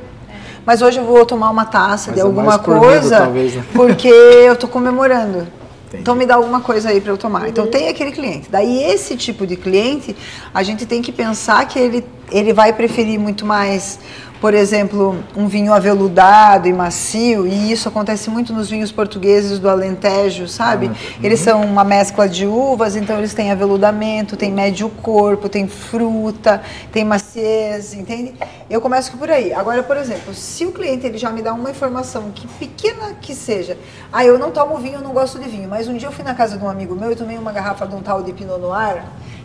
Mas hoje eu vou tomar uma taça de alguma coisa, medo, talvez, né? porque eu tô comemorando. Entendi. Então me dá alguma coisa aí para eu tomar. Então tem aquele cliente. Daí esse tipo de cliente, a gente tem que pensar que ele vai preferir muito mais, por exemplo, um vinho aveludado e macio, e isso acontece muito nos vinhos portugueses do Alentejo, sabe? Eles são uma mescla de uvas, então eles têm aveludamento, tem médio corpo, tem fruta, tem maciez, entende? Eu começo por aí. Agora, por exemplo, se o cliente ele já me dá uma informação, que pequena que seja, eu não tomo vinho, eu não gosto de vinho, mas um dia eu fui na casa de um amigo meu e tomei uma garrafa de um tal de Pinot Noir,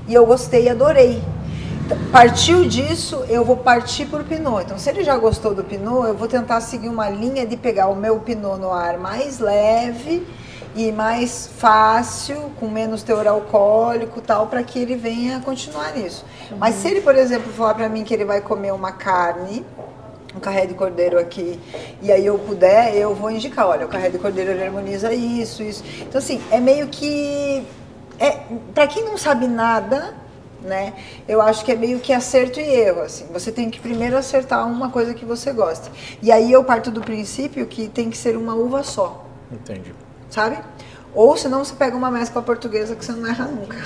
e eu gostei e adorei. Partiu disso, eu vou partir por Pinot. Então, se ele já gostou do Pinot, eu vou tentar seguir uma linha de pegar o meu Pinot Noir mais leve e mais fácil, com menos teor alcoólico, tal, para que ele venha continuar nisso. Mas se ele, por exemplo, falar para mim que ele vai comer uma carne, um carré de cordeiro aqui, e aí eu puder, eu vou indicar, olha, o carré de cordeiro ele harmoniza isso. Então, assim, é meio que... para quem não sabe nada, né? Eu acho que é meio que acerto e erro, assim. Você tem que primeiro acertar uma coisa que você gosta. E aí eu parto do princípio que tem que ser uma uva só. Entendi. Sabe? Ou senão você pega uma mescla portuguesa que você não erra nunca.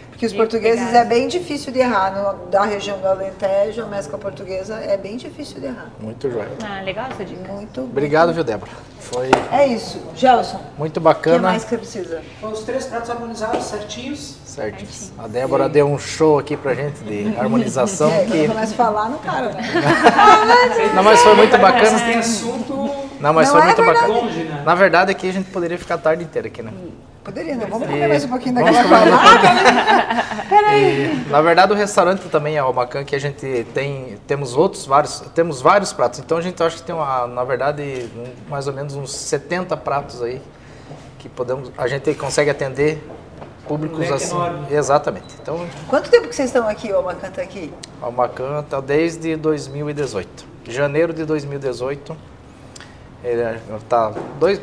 Porque os portugueses é bem difícil de errar. Da região do Alentejo, a mescla portuguesa é bem difícil de errar. Muito joia. Legal essa dica. Muito Obrigado, viu, Débora? Foi É isso. Gelson, muito o que bacana. mais que você precisa? Foram os 3 pratos harmonizados, certinhos. Certo. A Débora deu um show aqui pra gente de harmonização. Quando Que... começa a falar, não para, né? Não, mas foi muito bacana. Tem assunto Não, mas Não foi é muito verdade. bacana. longe, né? Na verdade, aqui a gente poderia ficar a tarde inteira aqui, né? Poderia, não? Vamos comer mais um pouquinho Vamos daquela comer coisa. E, na verdade, o restaurante também é o bacana, que a gente temos vários pratos. Então a gente acha que tem na verdade, mais ou menos uns 70 pratos aí que a gente consegue atender públicos leque assim. enorme. Exatamente. Então, Quanto tempo que vocês estão aqui, o Macan tá aqui? o Macan tá desde 2018. Janeiro de 2018. Ele está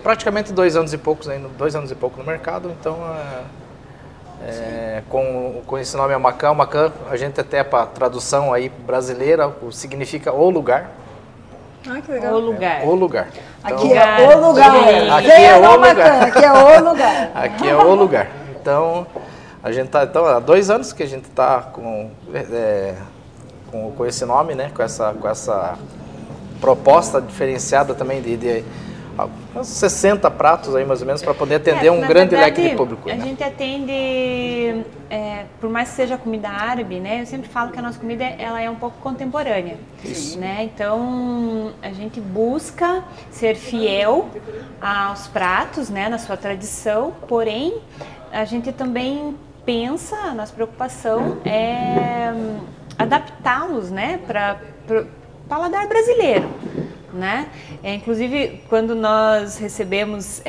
praticamente 2 anos e poucos ainda, 2 anos e pouco no mercado, então com esse nome Macan, o Macan, a gente até para tradução aí brasileira significa o lugar. Ah, que legal. O lugar. O lugar. Então, Aqui é o lugar. Aqui Venha é no o Macan, lugar. aqui é o lugar. Aqui é o lugar. Então a gente tá há 2 anos que a gente está com esse nome, né? Com essa proposta diferenciada também de uns 60 pratos aí mais ou menos para poder atender um grande leque de público. A né? gente atende, por mais que seja comida árabe, né? Eu sempre falo que a nossa comida ela é um pouco contemporânea, né? Então a gente busca ser fiel aos pratos, né? Na sua tradição, porém a gente também pensa, a nossa preocupação é adaptá-los, né? Para paladar brasileiro, né? Inclusive, quando nós recebemos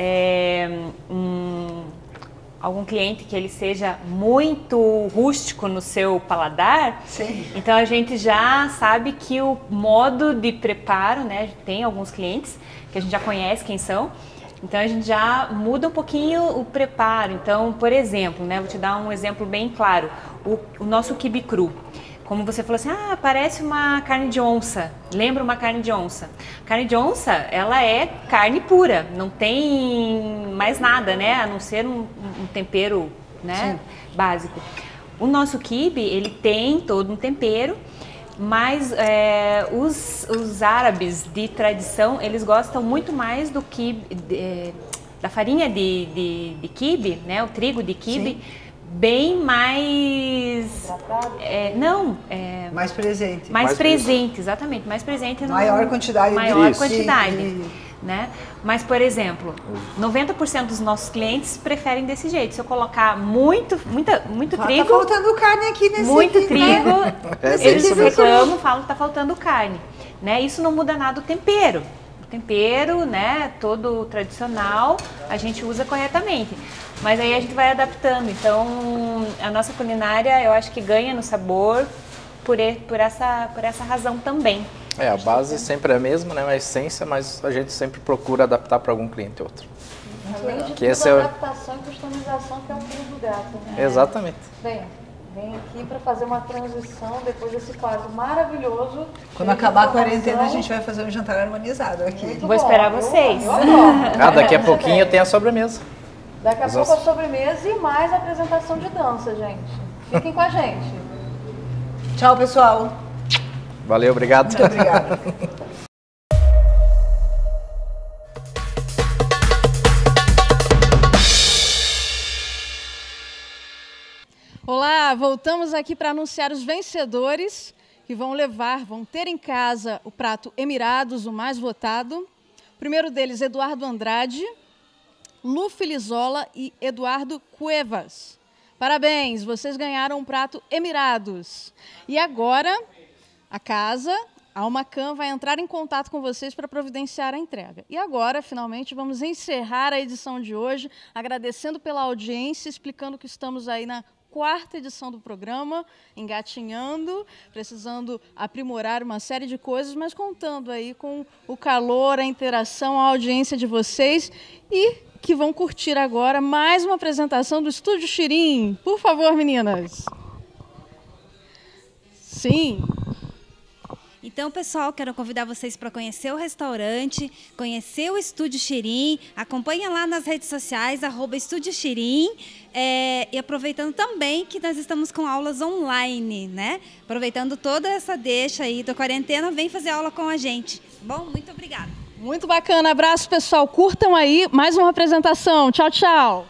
algum cliente que ele seja muito rústico no seu paladar, Sim. então a gente já sabe que o modo de preparo, né? Tem alguns clientes que a gente já conhece quem são, então a gente já muda um pouquinho o preparo. Então, por exemplo, né? Vou te dar um exemplo bem claro, o nosso quibe cru. Como você falou assim, parece uma carne de onça, lembra uma carne de onça. Carne de onça, ela é carne pura, não tem mais nada, né, a não ser um tempero, né, básico. O nosso quibe, ele tem todo um tempero, mas os árabes de tradição, eles gostam muito mais do quibe, da farinha de quibe, né, o trigo de quibe. Sim. Bem mais... mais presente. Mais presente, exatamente. Mais presente. Maior quantidade. Maior quantidade. Né? Mas, por exemplo, 90% dos nossos clientes preferem desse jeito. Se eu colocar muito trigo... Tá faltando carne aqui nesse Muito aqui, trigo, né? eles reclamam, falam que tá faltando carne. Né? Isso não muda nada o tempero. O tempero, né, todo tradicional, a gente usa corretamente. Mas aí a gente vai adaptando. Então, a nossa culinária, eu acho que ganha no sabor por essa razão também. A base sempre é a mesma, né? A essência, mas a gente sempre procura adaptar para algum cliente ou outro. Além de que tudo, a adaptação e customização que é um pulo do gato, né? Exatamente. Bem, vem aqui para fazer uma transição depois desse quadro maravilhoso. Quando acabar a quarentena, a gente vai fazer um jantar harmonizado aqui. Vou esperar vocês. Daqui a pouquinho tem a sobremesa. Daqui a pouco a sobremesa e mais a apresentação de dança, gente. Fiquem com a gente. Tchau, pessoal. Valeu, obrigado. Muito obrigada. Olá, voltamos aqui para anunciar os vencedores que vão ter em casa o prato Emirados, o mais votado. O primeiro deles, Eduardo Andrade, Lu Filizola e Eduardo Cuevas. Parabéns, vocês ganharam um prato Emirados. E agora, a casa, a Almacan, vai entrar em contato com vocês para providenciar a entrega. E agora, finalmente, vamos encerrar a edição de hoje, agradecendo pela audiência, explicando que estamos aí na 4ª edição do programa, engatinhando, precisando aprimorar uma série de coisas, mas contando aí com o calor, a interação, a audiência de vocês e que vão curtir agora mais uma apresentação do Estúdio Xirim. Por favor, meninas. Sim. Então, pessoal, quero convidar vocês para conhecer o restaurante, conhecer o Estúdio Xirim, acompanha lá nas redes sociais, @Estúdio Xirim, e aproveitando também que nós estamos com aulas online, né? Aproveitando toda essa deixa aí da quarentena, vem fazer aula com a gente. Bom, muito obrigada. Muito bacana, abraço pessoal, curtam aí mais uma apresentação. Tchau, tchau.